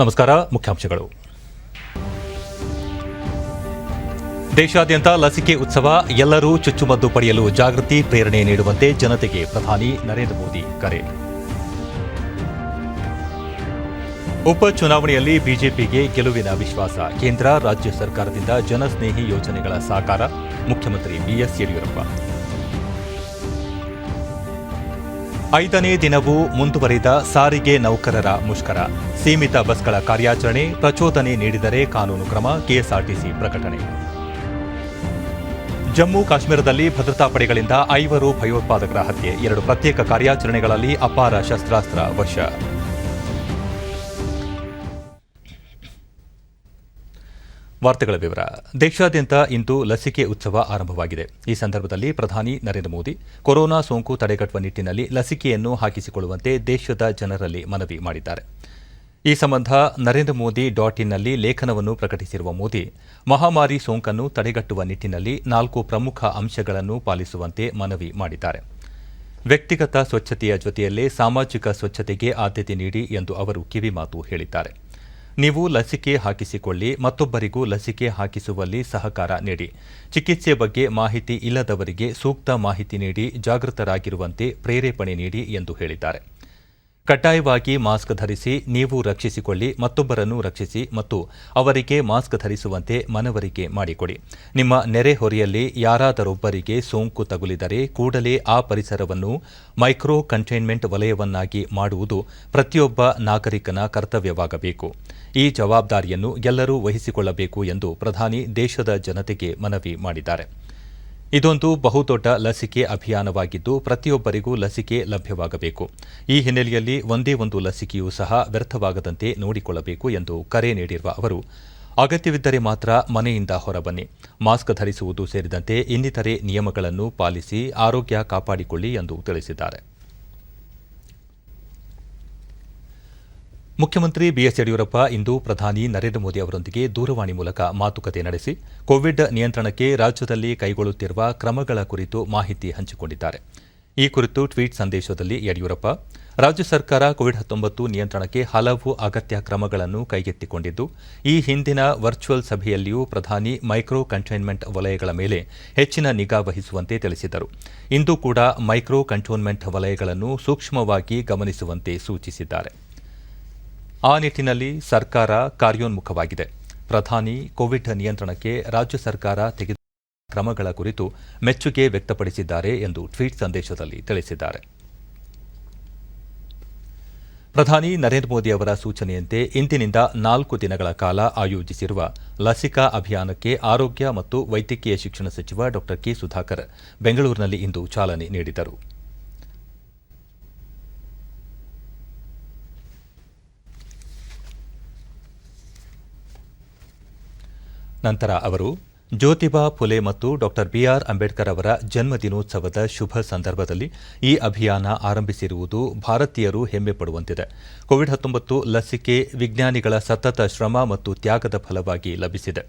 ನಮಸ್ಕಾರ. ಮುಖ್ಯಾಂಶಗಳು. ದೇಶಾದ್ಯಂತ ಲಸಿಕೆ ಉತ್ಸವ, ಎಲ್ಲರೂ ಚುಚ್ಚುಮದ್ದು ಪಡೆಯಲು ಜಾಗೃತಿ ಪ್ರೇರಣೆ ನೀಡುವಂತೆ ಜನತೆಗೆ ಪ್ರಧಾನಿ ನರೇಂದ್ರ ಮೋದಿ ಕರೆ. ಉಪಚುನಾವಣೆಯಲ್ಲಿ ಬಿಜೆಪಿಗೆ ಗೆಲುವಿನ ವಿಶ್ವಾಸ, ಕೇಂದ್ರ ರಾಜ್ಯ ಸರ್ಕಾರದಿಂದ ಜನಸ್ನೇಹಿ ಯೋಜನೆಗಳ ಸಾಕಾರ, ಮುಖ್ಯಮಂತ್ರಿ ಬಿಎಸ್ ಯಡಿಯೂರಪ್ಪ. 5ನೇ ದಿನವೂ ಮುಂದುವರಿದ ಸಾರಿಗೆ ನೌಕರರ ಮುಷ್ಕರ, ಸೀಮಿತ ಬಸ್ಗಳ ಕಾರ್ಯಾಚರಣೆ, ಪ್ರಚೋದನೆ ನೀಡಿದರೆ ಕಾನೂನು ಕ್ರಮ, ಕೆಎಸ್ಆರ್ಟಿಸಿ ಪ್ರಕಟಣೆ. ಜಮ್ಮು ಕಾಶ್ಮೀರದಲ್ಲಿ ಭದ್ರತಾ ಪಡೆಗಳಿಂದ 5 ಭಯೋತ್ಪಾದಕರ ಹತ್ಯೆ, 2 ಪ್ರತ್ಯೇಕ ಕಾರ್ಯಾಚರಣೆಗಳಲ್ಲಿ ಅಪಾರ ಶಸ್ತ್ರಾಸ್ತ್ರ ವಶ. ವಾರ್ತೆಗಳ ವಿವರ. ದೇಶಾದ್ಯಂತ ಇಂದು ಲಸಿಕೆ ಉತ್ಸವ ಆರಂಭವಾಗಿದೆ. ಈ ಸಂದರ್ಭದಲ್ಲಿ ಪ್ರಧಾನಿ ನರೇಂದ್ರ ಮೋದಿ ಕೊರೋನಾ ಸೋಂಕು ತಡೆಗಟ್ಟುವ ನಿಟ್ಟಿನಲ್ಲಿ ಲಸಿಕೆಯನ್ನು ಹಾಕಿಸಿಕೊಳ್ಳುವಂತೆ ದೇಶದ ಜನರಲ್ಲಿ ಮನವಿ ಮಾಡಿದ್ದಾರೆ. ಈ ಸಂಬಂಧ ನರೇಂದ್ರ ಮೋದಿ .inನಲ್ಲಿ ಲೇಖನವನ್ನು ಪ್ರಕಟಿಸಿರುವ ಮೋದಿ, ಮಹಾಮಾರಿ ಸೋಂಕನ್ನು ತಡೆಗಟ್ಟುವ ನಿಟ್ಟಿನಲ್ಲಿ 4 ಪ್ರಮುಖ ಅಂಶಗಳನ್ನು ಪಾಲಿಸುವಂತೆ ಮನವಿ ಮಾಡಿದ್ದಾರೆ. ವ್ಯಕ್ತಿಗತ ಸ್ವಚ್ಛತೆಯ ಜೊತೆಯಲ್ಲೇ ಸಾಮಾಜಿಕ ಸ್ವಚ್ಛತೆಗೆ ಆದ್ಯತೆ ನೀಡಿ ಎಂದು ಅವರು ಕಿವಿಮಾತು ಹೇಳಿದ್ದಾರೆ. ನೀವು ಲಸಿಕೆ ಹಾಕಿಸಿಕೊಳ್ಳಿ, ಮತ್ತೊಬ್ಬರಿಗೂ ಲಸಿಕೆ ಹಾಕಿಸುವಲ್ಲಿ ಸಹಕಾರ ನೀಡಿ, ಚಿಕಿತ್ಸೆ ಬಗ್ಗೆ ಮಾಹಿತಿ ಇಲ್ಲದವರಿಗೆ ಸೂಕ್ತ ಮಾಹಿತಿ ನೀಡಿ ಜಾಗೃತರಾಗಿರುವಂತೆ ಪ್ರೇರೇಪಣೆ ನೀಡಿ ಎಂದು ಹೇಳಿದ್ದಾರೆ. ಕಡ್ಡಾಯವಾಗಿ ಮಾಸ್ಕ್ ಧರಿಸಿ, ನೀವು ರಕ್ಷಿಸಿಕೊಳ್ಳಿ, ಮತ್ತೊಬ್ಬರನ್ನು ರಕ್ಷಿಸಿ ಮತ್ತು ಅವರಿಗೆ ಮಾಸ್ಕ್ ಧರಿಸುವಂತೆ ಮನವರಿಕೆ ಮಾಡಿಕೊಡಿ. ನಿಮ್ಮ ನೆರೆಹೊರೆಯಲ್ಲಿ ಯಾರಾದರೊಬ್ಬರಿಗೆ ಸೋಂಕು ತಗುಲಿದರೆ ಕೂಡಲೇ ಆ ಪರಿಸರವನ್ನು ಮೈಕ್ರೋ ಕಂಟೈನ್ಮೆಂಟ್ ವಲಯವನ್ನಾಗಿ ಮಾಡುವುದು ಪ್ರತಿಯೊಬ್ಬ ನಾಗರಿಕನ ಕರ್ತವ್ಯವಾಗಬೇಕು. ಈ ಜವಾಬ್ದಾರಿಯನ್ನು ಎಲ್ಲರೂ ವಹಿಸಿಕೊಳ್ಳಬೇಕು ಎಂದು ಪ್ರಧಾನಿ ದೇಶದ ಜನತೆಗೆ ಮನವಿ ಮಾಡಿದ್ದಾರೆ. ಇದೊಂದು ಬಹುದೊಡ್ಡ ಲಸಿಕೆ ಅಭಿಯಾನವಾಗಿದ್ದು, ಪ್ರತಿಯೊಬ್ಬರಿಗೂ ಲಸಿಕೆ ಲಭ್ಯವಾಗಬೇಕು. ಈ ಹಿನ್ನೆಲೆಯಲ್ಲಿ ಒಂದೇ ಒಂದು ಲಸಿಕೆಯೂ ಸಹ ವ್ಯರ್ಥವಾಗದಂತೆ ನೋಡಿಕೊಳ್ಳಬೇಕು ಎಂದು ಕರೆ ನೀಡಿರುವ ಅವರು, ಅಗತ್ಯವಿದ್ದರೆ ಮಾತ್ರ ಮನೆಯಿಂದ ಹೊರಬನ್ನಿ, ಮಾಸ್ಕ್ ಧರಿಸುವುದು ಸೇರಿದಂತೆ ಇನ್ನಿತರೆ ನಿಯಮಗಳನ್ನು ಪಾಲಿಸಿ ಆರೋಗ್ಯ ಕಾಪಾಡಿಕೊಳ್ಳಿ ಎಂದು ತಿಳಿಸಿದ್ದಾರೆ. ಮುಖ್ಯಮಂತ್ರಿ ಬಿಎಸ್ ಯಡಿಯೂರಪ್ಪ ಇಂದು ಪ್ರಧಾನಿ ನರೇಂದ್ರ ಮೋದಿ ಅವರೊಂದಿಗೆ ದೂರವಾಣಿ ಮೂಲಕ ಮಾತುಕತೆ ನಡೆಸಿ ಕೋವಿಡ್ ನಿಯಂತ್ರಣಕ್ಕೆ ರಾಜ್ಯದಲ್ಲಿ ಕೈಗೊಳ್ಳುತ್ತಿರುವ ಕ್ರಮಗಳ ಕುರಿತು ಮಾಹಿತಿ ಹಂಚಿಕೊಂಡಿದ್ದಾರೆ. ಈ ಕುರಿತು ಟ್ವೀಟ್ ಸಂದೇಶದಲ್ಲಿ ಯಡಿಯೂರಪ್ಪ, ರಾಜ್ಯ ಸರ್ಕಾರ ಕೋವಿಡ್-19 ನಿಯಂತ್ರಣಕ್ಕೆ ಹಲವು ಅಗತ್ಯ ಕ್ರಮಗಳನ್ನು ಕೈಗೆತ್ತಿಕೊಂಡಿದ್ದು, ಈ ಹಿಂದಿನ ವರ್ಚುವಲ್ ಸಭೆಯಲ್ಲಿಯೂ ಪ್ರಧಾನಿ ಮೈಕ್ರೋ ಕಂಟೈನ್ಮೆಂಟ್ ವಲಯಗಳ ಮೇಲೆ ಹೆಚ್ಚಿನ ನಿಗಾ ವಹಿಸುವಂತೆ ತಿಳಿಸಿದರು. ಇಂದು ಕೂಡ ಮೈಕ್ರೋ ಕಂಟೈನ್ಮೆಂಟ್ ವಲಯಗಳನ್ನು ಸೂಕ್ಷ್ಮವಾಗಿ ಗಮನಿಸುವಂತೆ ಸೂಚಿಸಿದ್ದಾರೆ. ಆ ನಿಟ್ಟಿನಲ್ಲಿ ಸರ್ಕಾರ ಕಾರ್ಯೋನ್ಮುಖವಾಗಿದೆ. ಪ್ರಧಾನಿ ಕೋವಿಡ್ ನಿಯಂತ್ರಣಕ್ಕೆ ರಾಜ್ಯ ಸರ್ಕಾರ ತೆಗೆದುಕೊಂಡ ಕ್ರಮಗಳ ಕುರಿತು ಮೆಚ್ಚುಗೆ ವ್ಯಕ್ತಪಡಿಸಿದ್ದಾರೆ ಎಂದು ಟ್ವೀಟ್ ಸಂದೇಶದಲ್ಲಿ ತಿಳಿಸಿದ್ದಾರೆ. ಪ್ರಧಾನಿ ನರೇಂದ್ರ ಮೋದಿ ಅವರ ಸೂಚನೆಯಂತೆ ಇಂದಿನಿಂದ 4 ದಿನಗಳ ಕಾಲ ಆಯೋಜಿಸಿರುವ ಲಸಿಕಾ ಅಭಿಯಾನಕ್ಕೆ ಆರೋಗ್ಯ ಮತ್ತು ವೈದ್ಯಕೀಯ ಶಿಕ್ಷಣ ಸಚಿವ ಡಾ ಕೆ. ಸುಧಾಕರ್ ಬೆಂಗಳೂರಿನಲ್ಲಿ ಇಂದು ಚಾಲನೆ ನೀಡಿದರು. ನಂತರ ಅವರು ಜ್ಯೋತಿಬಾ ಫುಲೆ ಮತ್ತು ಡಾ ಬಿಆರ್ ಅಂಬೇಡ್ಕರ್ ಅವರ ಜನ್ಮ ದಿನೋತ್ಸವದ ಶುಭ ಸಂದರ್ಭದಲ್ಲಿ ಈ ಅಭಿಯಾನ ಆರಂಭಿಸಿರುವುದು ಭಾರತೀಯರು ಹೆಮ್ಮೆ ಪಡುವಂತಿದೆ. ಕೋವಿಡ್-19 ಲಸಿಕೆ ವಿಜ್ಞಾನಿಗಳ ಸತತ ಶ್ರಮ ಮತ್ತು ತ್ಯಾಗದ ಫಲವಾಗಿ ಲಭಿಸಿದೆ.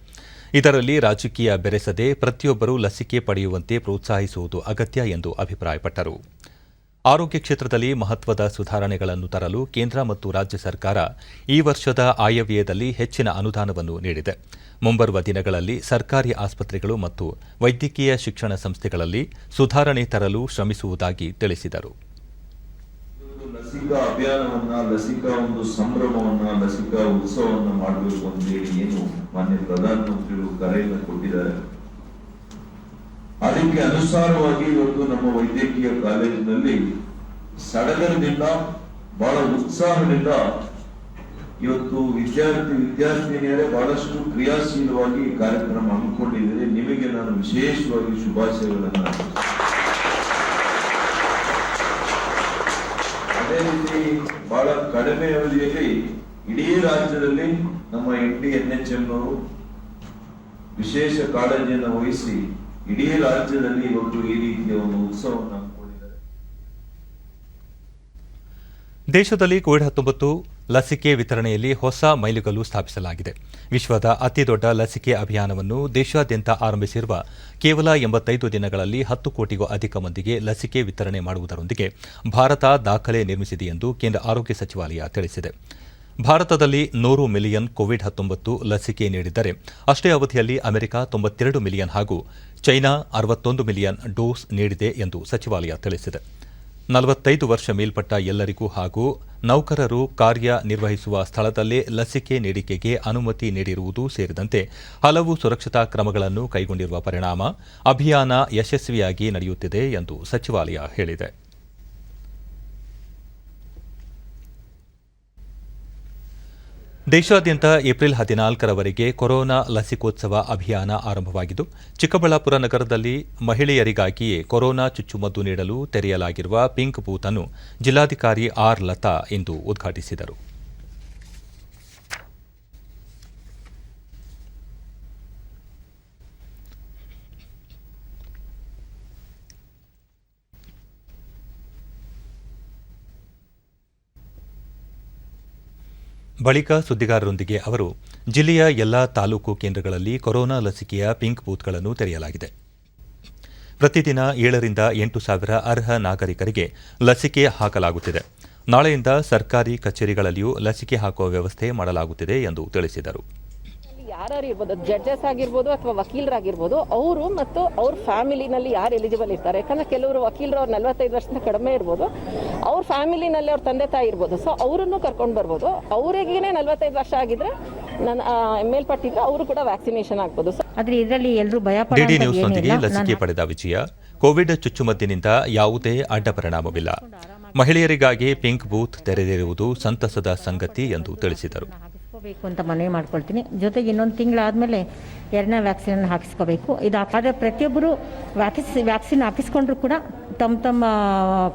ಇದರಲ್ಲಿ ರಾಜಕೀಯ ಬೆರೆಸದೆ ಪ್ರತಿಯೊಬ್ಬರೂ ಲಸಿಕೆ ಪಡೆಯುವಂತೆ ಪ್ರೋತ್ಸಾಹಿಸುವುದು ಅಗತ್ಯ ಎಂದು ಅಭಿಪ್ರಾಯಪಟ್ಟರು. ಆರೋಗ್ಯ ಕ್ಷೇತ್ರದಲ್ಲಿ ಮಹತ್ವದ ಸುಧಾರಣೆಗಳನ್ನು ತರಲು ಕೇಂದ್ರ ಮತ್ತು ರಾಜ್ಯ ಸರ್ಕಾರ ಈ ವರ್ಷದ ಆಯವ್ಯಯದಲ್ಲಿ ಹೆಚ್ಚಿನ ಅನುದಾನವನ್ನು ನೀಡಿದೆ. ಮುಂಬರುವ ದಿನಗಳಲ್ಲಿ ಸರ್ಕಾರಿ ಆಸ್ಪತ್ರೆಗಳು ಮತ್ತು ವೈದ್ಯಕೀಯ ಶಿಕ್ಷಣ ಸಂಸ್ಥೆಗಳಲ್ಲಿ ಸುಧಾರಣೆ ತರಲು ಶ್ರಮಿಸುವುದಾಗಿ ತಿಳಿಸಿದರು. ಲಸಿಕಾ ಅಭಿಯಾನವನ್ನ, ಲಸಿಕಾ ಒಂದು ಸಂಭ್ರಮವನ್ನ, ಲಸಿಕಾ ಉತ್ಸವವನ್ನು ಮಾಡಬೇಕು ಅಂತ ಏನು ಮಾನ್ಯ ಪ್ರಧಾನಮಂತ್ರಿಗಳು ಕರೆಯನ್ನು ಕೊಟ್ಟಿದ್ದಾರೆ, ಅದಕ್ಕೆ ಅನುಸಾರವಾಗಿ ಇವತ್ತು ನಮ್ಮ ವೈದ್ಯಕೀಯ ಕಾಲೇಜಿನಲ್ಲಿ ಸಡಗರದಿಂದ ಬಹಳ ಉತ್ಸಾಹದಿಂದ ಇವತ್ತು ವಿದ್ಯಾರ್ಥಿನಿಯರೇ ಬಹಳಷ್ಟು ಕ್ರಿಯಾಶೀಲವಾಗಿ ಕಾರ್ಯಕ್ರಮ ಹಮ್ಮಿಕೊಂಡಿದ್ದಾರೆ. ನಿಮಗೆ ನಾನು ವಿಶೇಷವಾಗಿ ಶುಭಾಶಯಗಳನ್ನು. ಅದೇ ರೀತಿ ಬಹಳ ಕಡಿಮೆ ಅವಧಿಯಲ್ಲಿ ಇಡೀ ರಾಜ್ಯದಲ್ಲಿ ನಮ್ಮ NHMನವರು ವಿಶೇಷ ಕಾಳಜಿಯನ್ನು ವಹಿಸಿ ಇಡೀ ರಾಜ್ಯದಲ್ಲಿ ಇವತ್ತು ಈ ರೀತಿಯ ಒಂದು ಉತ್ಸವವನ್ನು ಹಮ್ಮಿಕೊಂಡಿದ್ದಾರೆ. ದೇಶದಲ್ಲಿ ಕೋವಿಡ್-19 ಲಸಿಕೆ ವಿತರಣೆಯಲ್ಲಿ ಹೊಸ ಮೈಲಿಗಲ್ಲು ಸ್ಥಾಪಿಸಲಾಗಿದೆ. ವಿಶ್ವದ ಅತಿದೊಡ್ಡ ಲಸಿಕೆ ಅಭಿಯಾನವನ್ನು ದೇಶಾದ್ಯಂತ ಆರಂಭಿಸಿರುವ ಕೇವಲ 85 ದಿನಗಳಲ್ಲಿ 10 ಕೋಟಿಗೂ ಅಧಿಕ ಮಂದಿಗೆ ಲಸಿಕೆ ವಿತರಣೆ ಮಾಡುವುದರೊಂದಿಗೆ ಭಾರತ ದಾಖಲೆ ನಿರ್ಮಿಸಿದೆ ಎಂದು ಕೇಂದ್ರ ಆರೋಗ್ಯ ಸಚಿವಾಲಯ ತಿಳಿಸಿದೆ. ಭಾರತದಲ್ಲಿ 100 ಮಿಲಿಯನ್ ಕೋವಿಡ್-19 ಲಸಿಕೆ ನೀಡಿದ್ದರೆ ಅಷ್ಟೇ ಅವಧಿಯಲ್ಲಿ ಅಮೆರಿಕ 92 ಮಿಲಿಯನ್ ಹಾಗೂ ಚೈನಾ 61 ಮಿಲಿಯನ್ ಡೋಸ್ ನೀಡಿದೆ ಎಂದು ಸಚಿವಾಲಯ ತಿಳಿಸಿದೆ. 45 ವರ್ಷ ಮೇಲ್ಪಟ್ಟ ಎಲ್ಲರಿಗೂ ಹಾಗೂ ನೌಕರರು ಕಾರ್ಯನಿರ್ವಹಿಸುವ ಸ್ಥಳದಲ್ಲೇ ಲಸಿಕೆ ನೀಡಿಕೆಗೆ ಅನುಮತಿ ನೀಡಿರುವುದು ಸೇರಿದಂತೆ ಹಲವು ಸುರಕ್ಷತಾ ಕ್ರಮಗಳನ್ನು ಕೈಗೊಂಡಿರುವ ಪರಿಣಾಮ ಅಭಿಯಾನ ಯಶಸ್ವಿಯಾಗಿ ನಡೆಯುತ್ತಿದೆ ಎಂದು ಸಚಿವಾಲಯ ಹೇಳಿದೆ. ದೇಶಾದ್ಯಂತ ಏಪ್ರಿಲ್ 14ರವರೆಗೆ ಕೊರೋನಾ ಲಸಿಕೋತ್ಸವ ಅಭಿಯಾನ ಆರಂಭವಾಗಿದ್ದು, ಚಿಕ್ಕಬಳ್ಳಾಪುರ ನಗರದಲ್ಲಿ ಮಹಿಳೆಯರಿಗಾಗಿಯೇ ಕೊರೋನಾ ಚುಚ್ಚುಮದ್ದು ನೀಡಲು ತೆರೆಯಲಾಗಿರುವ ಪಿಂಕ್ ಬೂತ್ ಅನ್ನು ಜಿಲ್ಲಾಧಿಕಾರಿ ಆರ್. ಲತಾ ಇಂದು ಉದ್ಘಾಟಿಸಿದರು. ಬಳಿಕ ಸುದ್ದಿಗಾರರೊಂದಿಗೆ ಅವರು, ಜಿಲ್ಲೆಯ ಎಲ್ಲಾ ತಾಲೂಕು ಕೇಂದ್ರಗಳಲ್ಲಿ ಕೊರೋನಾ ಲಸಿಕೆಯ ಪಿಂಕ್ ಬೂತ್ಗಳನ್ನು ತೆರೆಯಲಾಗಿದೆ. ಪ್ರತಿದಿನ 7 ರಿಂದ 8 ಸಾವಿರ ಅರ್ಹ ನಾಗರಿಕರಿಗೆ ಲಸಿಕೆ ಹಾಕಲಾಗುತ್ತಿದೆ. ನಾಳೆಯಿಂದ ಸರ್ಕಾರಿ ಕಚೇರಿಗಳಲ್ಲಿಯೂ ಲಸಿಕೆ ಹಾಕುವ ವ್ಯವಸ್ಥೆ ಮಾಡಲಾಗುತ್ತಿದೆ ಎಂದು ತಿಳಿಸಿದರು. ಯಾರು ಇರ್ಬೋದು, ಜಡ್ಜಸ್ ಆಗಿರ್ಬೋದು ಅಥವಾ ವಕೀಲರಾಗಿರ್ಬೋದು, ಅವರು ಮತ್ತು ಅವ್ರ ಫ್ಯಾಮಿಲಿನಲ್ಲಿ ಯಾರು ಎಲಿಜಿಬಲ್ ಇರ್ತಾರೆ. ಯಾಕಂದರೆ ಕೆಲವರು ವಕೀಲರು ಅವ್ರು 45 ವರ್ಷದಿಂದ ಕಡಿಮೆ ಇರ್ಬೋದು, ಅವ್ರ ಫ್ಯಾಮಿಲಿನಲ್ಲಿ ಅವ್ರ ತಂದೆ ತಾಯಿ ಇರ್ಬೋದು. ಸೊ ಅವರನ್ನು ಕರ್ಕೊಂಡು ಬರ್ಬೋದು. ಅವರಿಗೇನೆ 45 ವರ್ಷ ಆಗಿದ್ರೆ ಮೇಲ್ಪಟ್ಟಿದ್ರೆ ಅವರು ಕೂಡ ವ್ಯಾಕ್ಸಿನೇಷನ್ ಆಗ್ಬೋದು. ಆದರೆ ಇದರಲ್ಲಿ ಎಲ್ಲರೂ ಭಯ ಡಿಡಿ ನ್ಯೂಸ್ನೊಂದಿಗೆ ಲಸಿಕೆ ಪಡೆದ ವಿಜಯ, ಕೋವಿಡ್ ಚುಚ್ಚುಮದ್ದಿನಿಂದ ಯಾವುದೇ ಅಡ್ಡ ಪರಿಣಾಮವಿಲ್ಲ. ಮಹಿಳೆಯರಿಗಾಗಿ ಪಿಂಕ್ ಬೂತ್ ತೆರೆದಿರುವುದು ಸಂತಸದ ಸಂಗತಿ ಎಂದು ತಿಳಿಸಿದರು. ಬೇಕು ಅಂತ ಮನವಿ ಮಾಡ್ಕೊಳ್ತೀನಿ. ಜೊತೆಗೆ ಇನ್ನೊಂದು ತಿಂಗಳಾದಮೇಲೆ 2ನೇ ವ್ಯಾಕ್ಸಿನ್ ಹಾಕಿಸ್ಕೋಬೇಕು. ಆದರೆ ಪ್ರತಿಯೊಬ್ಬರು ವ್ಯಾಕ್ಸಿನ್ ಹಾಕಿಸ್ಕೊಂಡ್ರು ಕೂಡ ತಮ್ಮ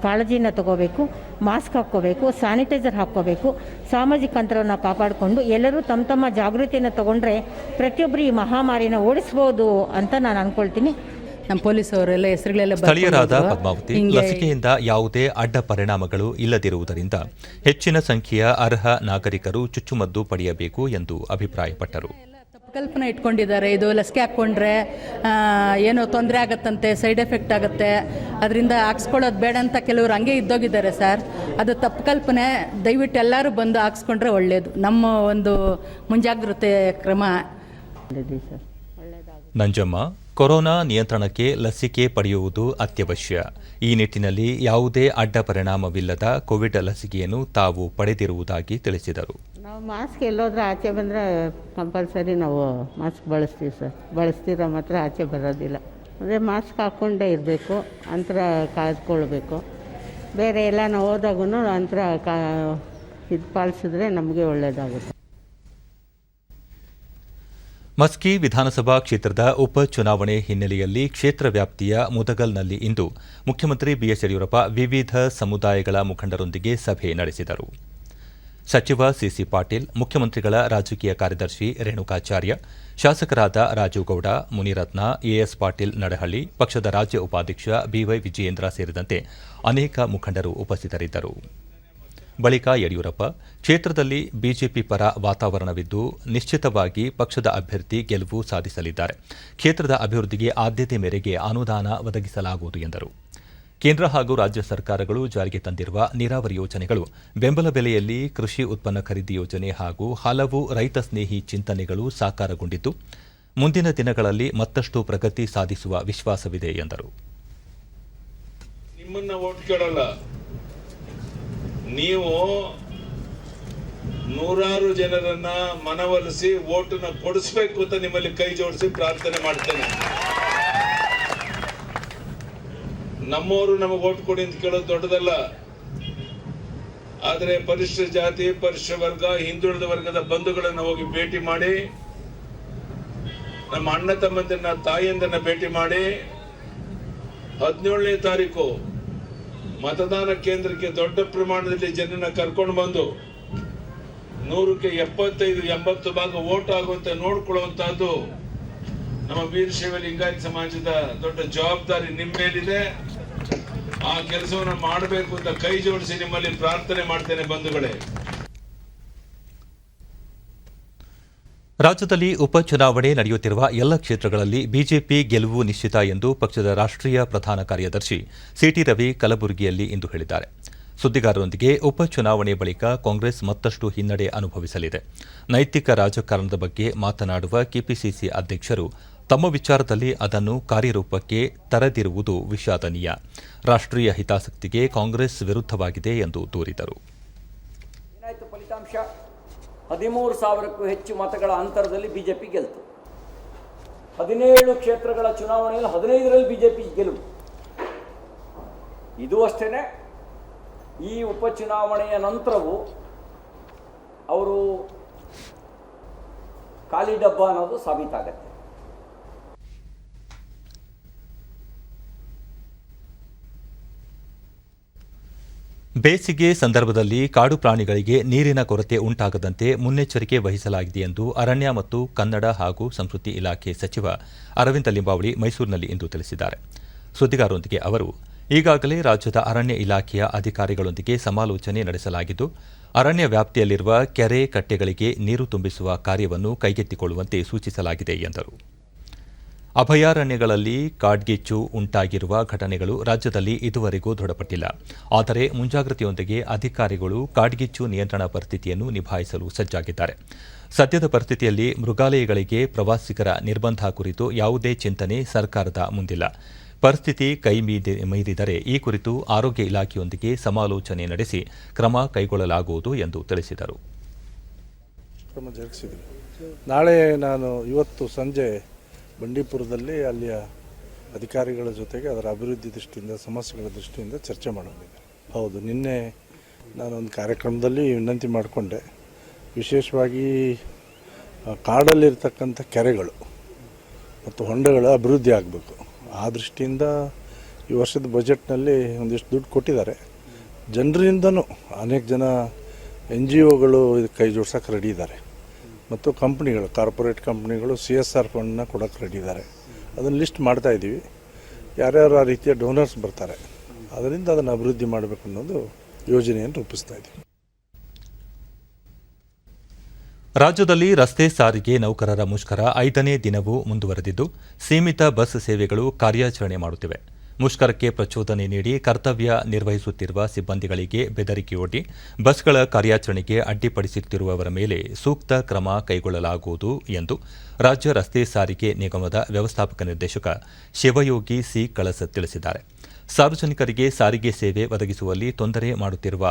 ಕಾಳಜಿನ ತಗೋಬೇಕು, ಮಾಸ್ಕ್ ಹಾಕ್ಕೋಬೇಕು, ಸ್ಯಾನಿಟೈಸರ್ ಹಾಕ್ಕೋಬೇಕು, ಸಾಮಾಜಿಕ ಅಂತರವನ್ನು ಕಾಪಾಡಿಕೊಂಡು ಎಲ್ಲರೂ ತಮ್ಮ ಜಾಗೃತಿಯನ್ನು ತಗೊಂಡ್ರೆ ಪ್ರತಿಯೊಬ್ಬರು ಈ ಮಹಾಮಾರಿನ ಓಡಿಸ್ಬೋದು ಅಂತ ನಾನು ಅಂದ್ಕೊಳ್ತೀನಿ. ನಮ್ಮ ಪೊಲೀಸವರೆಲ್ಲ ಹೆಸರುಗಳೆಲ್ಲ ಸ್ಥಳೀಯರಾದ ಪದ್ಮಾವತಿ, ಲಸಿಕೆಯಿಂದ ಯಾವುದೇ ಅಡ್ಡ ಪರಿಣಾಮಗಳು ಇಲ್ಲದಿರುವುದರಿಂದ ಹೆಚ್ಚಿನ ಸಂಖ್ಯೆಯ ಅರ್ಹ ನಾಗರಿಕರು ಚುಚ್ಚುಮದ್ದು ಪಡೆಯಬೇಕು ಎಂದು ಅಭಿಪ್ರಾಯಪಟ್ಟರು. ತಪ್ಪು ಕಲ್ಪನೆ ಇಟ್ಕೊಂಡಿದ್ದಾರೆ. ಇದು ಲಸಿಕೆ ಹಾಕ್ಕೊಂಡ್ರೆ ಏನೋ ತೊಂದರೆ ಆಗತ್ತಂತೆ, ಸೈಡ್ ಎಫೆಕ್ಟ್ ಆಗುತ್ತೆ, ಅದರಿಂದ ಹಾಕ್ಸ್ಕೊಳ್ಳೋದು ಬೇಡ ಅಂತ ಕೆಲವರು ಹಂಗೆ ಇದ್ದೋಗಿದ್ದಾರೆ ಸರ್. ಅದು ತಪ್ಪು ಕಲ್ಪನೆ. ದಯವಿಟ್ಟು ಎಲ್ಲರೂ ಬಂದು ಹಾಕ್ಸ್ಕೊಂಡ್ರೆ ಒಳ್ಳೆಯದು. ನಮ್ಮ ಒಂದು ಮುಂಜಾಗ್ರತೆ ಕ್ರಮ. ನಂಜಮ್ಮ, ಕೊರೋನಾ ನಿಯಂತ್ರಣಕ್ಕೆ ಲಸಿಕೆ ಪಡೆಯುವುದು ಅತ್ಯವಶ್ಯ. ಈ ನಿಟ್ಟಿನಲ್ಲಿ ಯಾವುದೇ ಅಡ್ಡ ಪರಿಣಾಮವಿಲ್ಲದ ಕೋವಿಡ್ ಲಸಿಕೆಯನ್ನು ತಾವು ಪಡೆದಿರುವುದಾಗಿ ತಿಳಿಸಿದರು. ನಾವು ಮಾಸ್ಕ್ ಎಲ್ಲೋದ್ರೆ ಆಚೆ ಬಂದರೆ ಕಂಪಲ್ಸರಿ ನಾವು ಮಾಸ್ಕ್ ಬಳಸ್ತೀವಿ ಸರ್. ಬಳಸ್ತಿರೋ ಮಾತ್ರ ಆಚೆ ಬರೋದಿಲ್ಲ. ಅದೇ ಮಾಸ್ಕ್ ಹಾಕ್ಕೊಂಡೇ ಇರಬೇಕು, ಅಂತರ ಕಾಯ್ದುಕೊಳ್ಬೇಕು. ಬೇರೆ ಎಲ್ಲ ನಾವು ಹೋದಾಗೂ ಅಂತರ ಇದು ಪಾಲಿಸಿದ್ರೆ ನಮಗೆ ಒಳ್ಳೆಯದಾಗುತ್ತೆ. ಮಸ್ಕಿ ವಿಧಾನಸಭಾ ಕ್ಷೇತ್ರದ ಉಪಚುನಾವಣೆ ಹಿನ್ನೆಲೆಯಲ್ಲಿ ಕ್ಷೇತ್ರ ವ್ಯಾಪ್ತಿಯ ಮುದಗಲ್ನಲ್ಲಿ ಇಂದು ಮುಖ್ಯಮಂತ್ರಿ ಬಿಎಸ್ ಯಡಿಯೂರಪ್ಪ ವಿವಿಧ ಸಮುದಾಯಗಳ ಮುಖಂಡರೊಂದಿಗೆ ಸಭೆ ನಡೆಸಿದರು. ಸಚಿವ ಸಿಸಿ ಪಾಟೀಲ್, ಮುಖ್ಯಮಂತ್ರಿಗಳ ರಾಜಕೀಯ ಕಾರ್ಯದರ್ಶಿ ರೇಣುಕಾಚಾರ್ಯ, ಶಾಸಕರಾದ ರಾಜುಗೌಡ, ಮುನಿರತ್ನ, ಎಎಸ್ ಪಾಟೀಲ್ ನಡಹಳ್ಳಿ, ಪಕ್ಷದ ರಾಜ್ಯ ಉಪಾಧ್ಯಕ್ಷ ಬಿವೈ ವಿಜಯೇಂದ್ರ ಸೇರಿದಂತೆ ಅನೇಕ ಮುಖಂಡರು ಉಪಸ್ಥಿತರಿದ್ದರು. ಬಳಿಕ ಯಡಿಯೂರಪ್ಪ, ಕ್ಷೇತ್ರದಲ್ಲಿ ಬಿಜೆಪಿ ಪರ ವಾತಾವರಣವಿದ್ದು ನಿಶ್ಚಿತವಾಗಿ ಪಕ್ಷದ ಅಭ್ಯರ್ಥಿ ಗೆಲುವು ಸಾಧಿಸಲಿದ್ದಾರೆ. ಕ್ಷೇತ್ರದ ಅಭಿವೃದ್ಧಿಗೆ ಆದ್ಯತೆ ಮೇರೆಗೆ ಅನುದಾನ ಒದಗಿಸಲಾಗುವುದು ಎಂದರು. ಕೇಂದ್ರ ಹಾಗೂ ರಾಜ್ಯ ಸರ್ಕಾರಗಳು ಜಾರಿಗೆ ತಂದಿರುವ ನೀರಾವರಿ ಯೋಜನೆಗಳು, ಬೆಂಬಲ ಬೆಲೆಯಲ್ಲಿ ಕೃಷಿ ಉತ್ಪನ್ನ ಖರೀದಿ ಯೋಜನೆ ಹಾಗೂ ಹಲವು ರೈತ ಸ್ನೇಹಿ ಚಿಂತನೆಗಳು ಸಾಕಾರಗೊಂಡಿದ್ದು, ಮುಂದಿನ ದಿನಗಳಲ್ಲಿ ಮತ್ತಷ್ಟು ಪ್ರಗತಿ ಸಾಧಿಸುವ ವಿಶ್ವಾಸವಿದೆ ಎಂದರು. ನೀವು ನೂರಾರು ಜನರನ್ನ ಮನವೊಲಿಸಿ ಓಟನ್ನ ಕೊಡಿಸ್ಬೇಕು ಅಂತ ನಿಮ್ಮಲ್ಲಿ ಕೈ ಜೋಡಿಸಿ ಪ್ರಾರ್ಥನೆ ಮಾಡ್ತೇನೆ. ನಮ್ಮವರು ನಮಗೆ ಓಟ್ ಕೊಡಿ ಅಂತ ಕೇಳೋದು ದೊಡ್ಡದಲ್ಲ. ಆದರೆ ಪರಿಶಿಷ್ಟ ಜಾತಿ, ಪರಿಶಿಷ್ಟ ವರ್ಗ, ಹಿಂದುಳಿದ ವರ್ಗದ ಬಂಧುಗಳನ್ನ ಹೋಗಿ ಭೇಟಿ ಮಾಡಿ, ನಮ್ಮ ಅಣ್ಣ ತಮ್ಮಂದಿರನ್ನ, ತಾಯಿಯಂದನ್ನ ಭೇಟಿ ಮಾಡಿ 17ನೇ ತಾರೀಕು ಮತದಾನ ಕೇಂದ್ರಕ್ಕೆ ದೊಡ್ಡ ಪ್ರಮಾಣದಲ್ಲಿ ಜನರನ್ನ ಕರ್ಕೊಂಡು ಬಂದು 100ಕ್ಕೆ 75-80 ಭಾಗ ವೋಟ್ ಆಗುವಂತೆ ನೋಡ್ಕೊಳ್ಳುವಂತಹದ್ದು ನಮ್ಮ ವೀರಶೈವ ಲಿಂಗಾಯತ ಸಮಾಜದ ದೊಡ್ಡ ಜವಾಬ್ದಾರಿ ನಿಮ್ಮ ಮೇಲಿದೆ. ಆ ಕೆಲಸವನ್ನು ಮಾಡಬೇಕು ಅಂತ ಕೈ ಜೋಡಿಸಿ ನಿಮ್ಮಲ್ಲಿ ಪ್ರಾರ್ಥನೆ ಮಾಡ್ತೇನೆ ಬಂಧುಗಳೇ. ರಾಜ್ಯದಲ್ಲಿ ಉಪಚುನಾವಣೆ ನಡೆಯುತ್ತಿರುವ ಎಲ್ಲ ಕ್ಷೇತ್ರಗಳಲ್ಲಿ ಬಿಜೆಪಿ ಗೆಲುವು ನಿಶ್ಚಿತ ಎಂದು ಪಕ್ಷದ ರಾಷ್ಟ್ರೀಯ ಪ್ರಧಾನ ಕಾರ್ಯದರ್ಶಿ ಸಿಟಿ ರವಿ ಕಲಬುರಗಿಯಲ್ಲಿ ಇಂದು ಹೇಳಿದ್ದಾರೆ. ಸುದ್ದಿಗಾರರೊಂದಿಗೆ ಉಪಚುನಾವಣೆ ಬಳಿಕ ಕಾಂಗ್ರೆಸ್ ಮತ್ತಷ್ಟು ಹಿನ್ನಡೆ ಅನುಭವಿಸಲಿದೆ. ನೈತಿಕ ರಾಜಕಾರಣದ ಬಗ್ಗೆ ಮಾತನಾಡುವ ಕೆಪಿಸಿಸಿ ಅಧ್ಯಕ್ಷರು ತಮ್ಮ ವಿಚಾರದಲ್ಲಿ ಅದನ್ನು ಕಾರ್ಯರೂಪಕ್ಕೆ ತರದಿರುವುದು ವಿಷಾದನೀಯ. ರಾಷ್ಟ್ರೀಯ ಹಿತಾಸಕ್ತಿಗೆ ಕಾಂಗ್ರೆಸ್ ವಿರುದ್ಧವಾಗಿದೆ ಎಂದು ದೂರಿದರು. ಫಲಿತಾಂಶ 13,000ಕ್ಕೂ ಹೆಚ್ಚು ಮತಗಳ ಅಂತರದಲ್ಲಿ ಬಿಜೆಪಿ ಗೆಲ್ತು. 17 ಕ್ಷೇತ್ರಗಳ ಚುನಾವಣೆಯಲ್ಲಿ 15ರಲ್ಲಿ ಬಿಜೆಪಿ ಗೆಲುವು. ಇದು ಅಷ್ಟೇ, ಈ ಉಪಚುನಾವಣೆಯ ನಂತರವೂ ಅವರು ಖಾಲಿ ಡಬ್ಬ ಅನ್ನೋದು ಸಾಬೀತಾಗತ್ತೆ. ಬೇಸಿಗೆ ಸಂದರ್ಭದಲ್ಲಿ ಕಾಡು ಪ್ರಾಣಿಗಳಿಗೆ ನೀರಿನ ಕೊರತೆ ಉಂಟಾಗದಂತೆ ಮುನ್ನೆಚ್ಚರಿಕೆ ವಹಿಸಲಾಗಿದೆ ಎಂದು ಅರಣ್ಯ ಮತ್ತು ಕನ್ನಡ ಹಾಗೂ ಸಂಸ್ಕೃತಿ ಇಲಾಖೆ ಸಚಿವ ಅರವಿಂದ ಲಿಂಬಾವಳಿ ಮೈಸೂರಿನಲ್ಲಿ ಇಂದು ತಿಳಿಸಿದ್ದಾರೆ. ಸುದ್ದಿಗಾರರೊಂದಿಗೆ ಅವರು, ಈಗಾಗಲೇ ರಾಜ್ಯದ ಅರಣ್ಯ ಇಲಾಖೆಯ ಅಧಿಕಾರಿಗಳೊಂದಿಗೆ ಸಮಾಲೋಚನೆ ನಡೆಸಲಾಗಿದ್ದು, ಅರಣ್ಯ ವ್ಯಾಪ್ತಿಯಲ್ಲಿರುವ ಕೆರೆ ಕಟ್ಟೆಗಳಿಗೆ ನೀರು ತುಂಬಿಸುವ ಕಾರ್ಯವನ್ನು ಕೈಗೆತ್ತಿಕೊಳ್ಳುವಂತೆ ಸೂಚಿಸಲಾಗಿದೆ ಎಂದರು. ಅಭಯಾರಣ್ಯಗಳಲ್ಲಿ ಕಾಡ್ಗಿಚ್ಚು ಉಂಟಾಗಿರುವ ಘಟನೆಗಳು ರಾಜ್ಯದಲ್ಲಿ ಇದುವರೆಗೂ ದೃಢಪಟ್ಟಿಲ್ಲ. ಆದರೆ ಮುಂಜಾಗ್ರತೆಯೊಂದಿಗೆ ಅಧಿಕಾರಿಗಳು ಕಾಡ್ಗಿಚ್ಚು ನಿಯಂತ್ರಣ ಪರಿಸ್ಥಿತಿಯನ್ನು ನಿಭಾಯಿಸಲು ಸಜ್ಜಾಗಿದ್ದಾರೆ. ಸದ್ಯದ ಪರಿಸ್ಥಿತಿಯಲ್ಲಿ ಮೃಗಾಲಯಗಳಿಗೆ ಪ್ರವಾಸಿಗರ ನಿರ್ಬಂಧ ಕುರಿತು ಯಾವುದೇ ಚಿಂತನೆ ಸರ್ಕಾರದ ಮುಂದಿಲ್ಲ. ಪರಿಸ್ಥಿತಿ ಮೀರಿದರೆ ಈ ಕುರಿತು ಆರೋಗ್ಯ ಇಲಾಖೆಯೊಂದಿಗೆ ಸಮಾಲೋಚನೆ ನಡೆಸಿ ಕ್ರಮ ಕೈಗೊಳ್ಳಲಾಗುವುದು ಎಂದು ತಿಳಿಸಿದರು. ನಾಳೆ ನಾನು ಇವತ್ತು ಸಂಜೆ ಬಂಡೀಪುರದಲ್ಲಿ ಅಲ್ಲಿಯ ಅಧಿಕಾರಿಗಳ ಜೊತೆಗೆ ಅದರ ಅಭಿವೃದ್ಧಿ ದೃಷ್ಟಿಯಿಂದ, ಸಮಸ್ಯೆಗಳ ದೃಷ್ಟಿಯಿಂದ ಚರ್ಚೆ ಮಾಡಲಿದೆ. ಹೌದು, ನಿನ್ನೆ ನಾನೊಂದು ಕಾರ್ಯಕ್ರಮದಲ್ಲಿ ವಿನಂತಿ ಮಾಡಿಕೊಂಡೆ, ವಿಶೇಷವಾಗಿ ಕಾಡಲ್ಲಿರ್ತಕ್ಕಂಥ ಕೆರೆಗಳು ಮತ್ತು ಹೊಂಡಗಳು ಅಭಿವೃದ್ಧಿ ಆಗಬೇಕು. ಆ ದೃಷ್ಟಿಯಿಂದ ಈ ವರ್ಷದ ಬಜೆಟ್ನಲ್ಲಿ ಒಂದಿಷ್ಟು ದುಡ್ಡು ಕೊಟ್ಟಿದ್ದಾರೆ. ಜನರಿಂದನೂ ಅನೇಕ ಜನ NGOಗಳು ಇದಕ್ಕೆ ಕೈ ಜೋಡ್ಸೋಕೆ ರೆಡಿ ಇದ್ದಾರೆ ಮತ್ತು ಕಂಪ್ನಿಗಳು, ಕಾರ್ಪೊರೇಟ್ ಕಂಪ್ನಿಗಳು CSR ಫಂಡನ್ನ ಕೊಡೋಕ್ಕೆ ರೆಡಿ ಇದ್ದಾರೆ. ಅದನ್ನು ಲಿಸ್ಟ್ ಮಾಡ್ತಾ ಇದ್ದೀವಿ. ಯಾರ್ಯಾರು ಆ ರೀತಿಯ ಡೋನರ್ಸ್ ಬರ್ತಾರೆ, ಅದರಿಂದ ಅದನ್ನು ಅಭಿವೃದ್ಧಿ ಮಾಡಬೇಕು ಅನ್ನೋದು ಯೋಜನೆಯನ್ನು ರೂಪಿಸ್ತಾ ಇದ್ದೀವಿ. ರಾಜ್ಯದಲ್ಲಿ ರಸ್ತೆ ಸಾರಿಗೆ ನೌಕರರ ಮುಷ್ಕರ 5ನೇ ದಿನವೂ ಮುಂದುವರೆದಿದ್ದು, ಸೀಮಿತ ಬಸ್ ಸೇವೆಗಳು ಕಾರ್ಯಾಚರಣೆ ಮಾಡುತ್ತಿವೆ. ಮುಷ್ಕರಕ್ಕೆ ಪ್ರಚೋದನೆ ನೀಡಿ ಕರ್ತವ್ಯ ನಿರ್ವಹಿಸುತ್ತಿರುವ ಸಿಬ್ಬಂದಿಗಳಿಗೆ ಬೆದರಿಕೆಯೊಡ್ಡಿ ಬಸ್ಗಳ ಕಾರ್ಯಾಚರಣೆಗೆ ಅಡ್ಡಿಪಡಿಸುತ್ತಿರುವವರ ಮೇಲೆ ಸೂಕ್ತ ಕ್ರಮ ಕೈಗೊಳ್ಳಲಾಗುವುದು ಎಂದು ರಾಜ್ಯ ರಸ್ತೆ ಸಾರಿಗೆ ನಿಗಮದ ವ್ಯವಸ್ಥಾಪಕ ನಿರ್ದೇಶಕ ಶಿವಯೋಗಿ ಸಿ ಕಳಸ ತಿಳಿಸಿದ್ದಾರೆ. ಸಾರ್ವಜನಿಕರಿಗೆ ಸಾರಿಗೆ ಸೇವೆ ಒದಗಿಸುವಲ್ಲಿ ತೊಂದರೆ ಮಾಡುತ್ತಿರುವ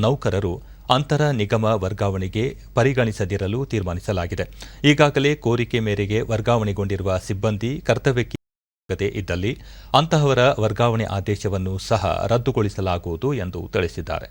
ನೌಕರರು ಅಂತರ ನಿಗಮ ವರ್ಗಾವಣೆಗೆ ಪರಿಗಣಿಸದಿರಲು ತೀರ್ಮಾನಿಸಲಾಗಿದೆ. ಈಗಾಗಲೇ ಕೋರಿಕೆ ಮೇರೆಗೆ ವರ್ಗಾವಣೆಗೊಂಡಿರುವ ಸಿಬ್ಬಂದಿ ಕರ್ತವ್ಯಕ್ಕೆ ಇದ್ದಲ್ಲಿ ಅಂತಹವರ ವರ್ಗಾವಣೆ ಆದೇಶವನ್ನು ಸಹ ರದ್ದುಗೊಳಿಸಲಾಗುವುದು ಎಂದು ತಿಳಿಸಿದ್ದಾರೆ.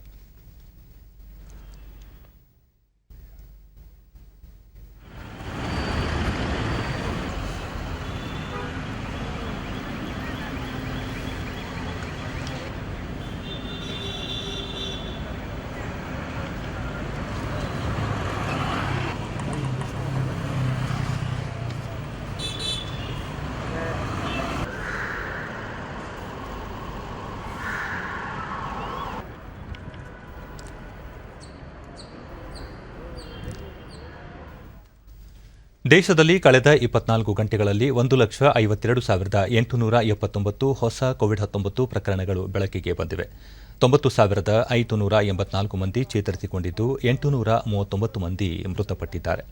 ದೇಶದಲ್ಲಿ ಕಳೆದ 24 ಗಂಟೆಗಳಲ್ಲಿ 1,52,879 ಹೊಸ ಕೋವಿಡ್-19 ಪ್ರಕರಣಗಳು ಬೆಳಕಿಗೆ ಬಂದಿವೆ. 90,584 ಮಂದಿ ಚೇತರಿಸಿಕೊಂಡಿದ್ದು, 839 ಮಂದಿ ಮೃತಪಟ್ಟಿದ್ದಾರೆ.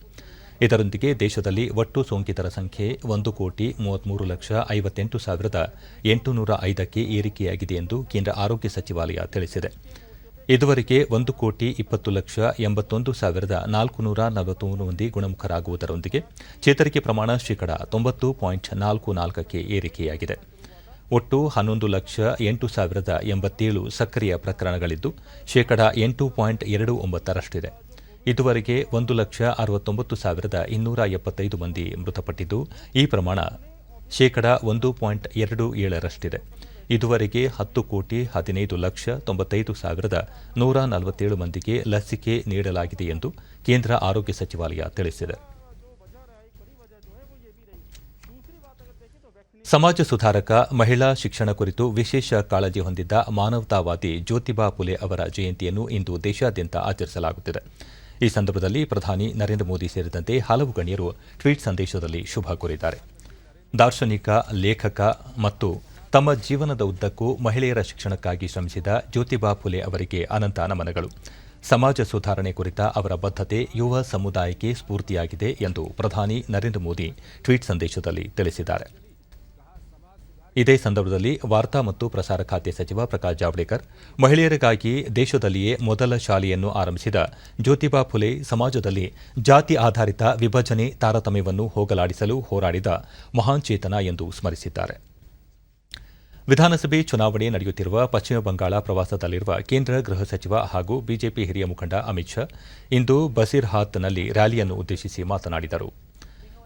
ಇದರೊಂದಿಗೆ ದೇಶದಲ್ಲಿ ಒಟ್ಟು ಸೋಂಕಿತರ ಸಂಖ್ಯೆ 1,53,58,805ಕ್ಕೆ ಏರಿಕೆಯಾಗಿದೆ ಎಂದು ಕೇಂದ್ರ ಆರೋಗ್ಯ ಸಚಿವಾಲಯ ತಿಳಿಸಿದೆ. ಇದುವರೆಗೆ 1,20,81,443 ಮಂದಿ ಗುಣಮುಖರಾಗುವುದರೊಂದಿಗೆ ಚೇತರಿಕೆ ಪ್ರಮಾಣ ಶೇಕಡಾ 90.44ಕ್ಕೆ ಏರಿಕೆಯಾಗಿದೆ. ಒಟ್ಟು 11,08,087 ಸಕ್ರಿಯ ಪ್ರಕರಣಗಳಿದ್ದು, ಶೇಕಡಾ 8.29ರಷ್ಟಿದೆ. ಇದುವರೆಗೆ 1,69,275 ಮಂದಿ ಮೃತಪಟ್ಟಿದ್ದು, ಈ ಪ್ರಮಾಣ ಶೇಕಡಾ 1.27ರಷ್ಟಿದೆ. ಇದುವರೆಗೆ 10,15,95,147 ಮಂದಿಗೆ ಲಸಿಕೆ ನೀಡಲಾಗಿದೆ ಎಂದು ಕೇಂದ್ರ ಆರೋಗ್ಯ ಸಚಿವಾಲಯ ತಿಳಿಸಿದೆ. ಸಮಾಜ ಸುಧಾರಕ, ಮಹಿಳಾ ಶಿಕ್ಷಣ ಕುರಿತು ವಿಶೇಷ ಕಾಳಜಿ ಹೊಂದಿದ್ದ ಮಾನವತಾವಾದಿ ಜ್ಯೋತಿಬಾ ಫುಲೆ ಅವರ ಜಯಂತಿಯನ್ನು ಇಂದು ದೇಶಾದ್ಯಂತ ಆಚರಿಸಲಾಗುತ್ತಿದೆ. ಈ ಸಂದರ್ಭದಲ್ಲಿ ಪ್ರಧಾನಿ ನರೇಂದ್ರ ಮೋದಿ ಸೇರಿದಂತೆ ಹಲವು ಗಣ್ಯರು ಟ್ವೀಟ್ ಸಂದೇಶದಲ್ಲಿ ಶುಭ ಕೋರಿದ್ದಾರೆ. ದಾರ್ಶನಿಕ, ಲೇಖಕ ಮತ್ತು ತಮ್ಮ ಜೀವನದ ಉದ್ದಕ್ಕೂ ಮಹಿಳೆಯರ ಶಿಕ್ಷಣಕ್ಕಾಗಿ ಶ್ರಮಿಸಿದ ಜ್ಯೋತಿಬಾ ಫುಲೆ ಅವರಿಗೆ ಅನಂತ ನಮನಗಳು. ಸಮಾಜ ಸುಧಾರಣೆ ಕುರಿತ ಅವರ ಬದ್ಧತೆ ಯುವ ಸಮುದಾಯಕ್ಕೆ ಸ್ಫೂರ್ತಿಯಾಗಿದೆ ಎಂದು ಪ್ರಧಾನಿ ನರೇಂದ್ರ ಮೋದಿ ಟ್ವೀಟ್ ಸಂದೇಶದಲ್ಲಿ ತಿಳಿಸಿದ್ದಾರೆ. ಇದೇ ಸಂದರ್ಭದಲ್ಲಿ ವಾರ್ತಾ ಮತ್ತು ಪ್ರಸಾರ ಖಾತೆ ಸಚಿವ ಪ್ರಕಾಶ್ ಜಾವಡೇಕರ್, ಮಹಿಳೆಯರಿಗಾಗಿ ದೇಶದಲ್ಲಿಯೇ ಮೊದಲ ಶಾಲೆಯನ್ನು ಆರಂಭಿಸಿದ ಜ್ಯೋತಿಬಾ ಫುಲೆ ಸಮಾಜದಲ್ಲಿ ಜಾತಿ ಆಧಾರಿತ ವಿಭಜನೆ, ತಾರತಮ್ಯವನ್ನು ಹೋಗಲಾಡಿಸಲು ಹೋರಾಡಿದ ಮಹಾನ್ ಚೇತನ ಎಂದು ಸ್ಮರಿಸಿದ್ದಾರೆ. ವಿಧಾನಸಭೆ ಚುನಾವಣೆ ನಡೆಯುತ್ತಿರುವ ಪಶ್ಚಿಮ ಬಂಗಾಳ ಪ್ರವಾಸದಲ್ಲಿರುವ ಕೇಂದ್ರ ಗೃಹ ಸಚಿವ ಹಾಗೂ ಬಿಜೆಪಿ ಹಿರಿಯ ಮುಖಂಡ ಅಮಿತ್ ಶಾ ಇಂದು ಬಸೀರ್ಹಾತ್ನಲ್ಲಿ ರ್ಯಾಲಿಯನ್ನು ಉದ್ದೇಶಿಸಿ ಮಾತನಾಡಿದರು.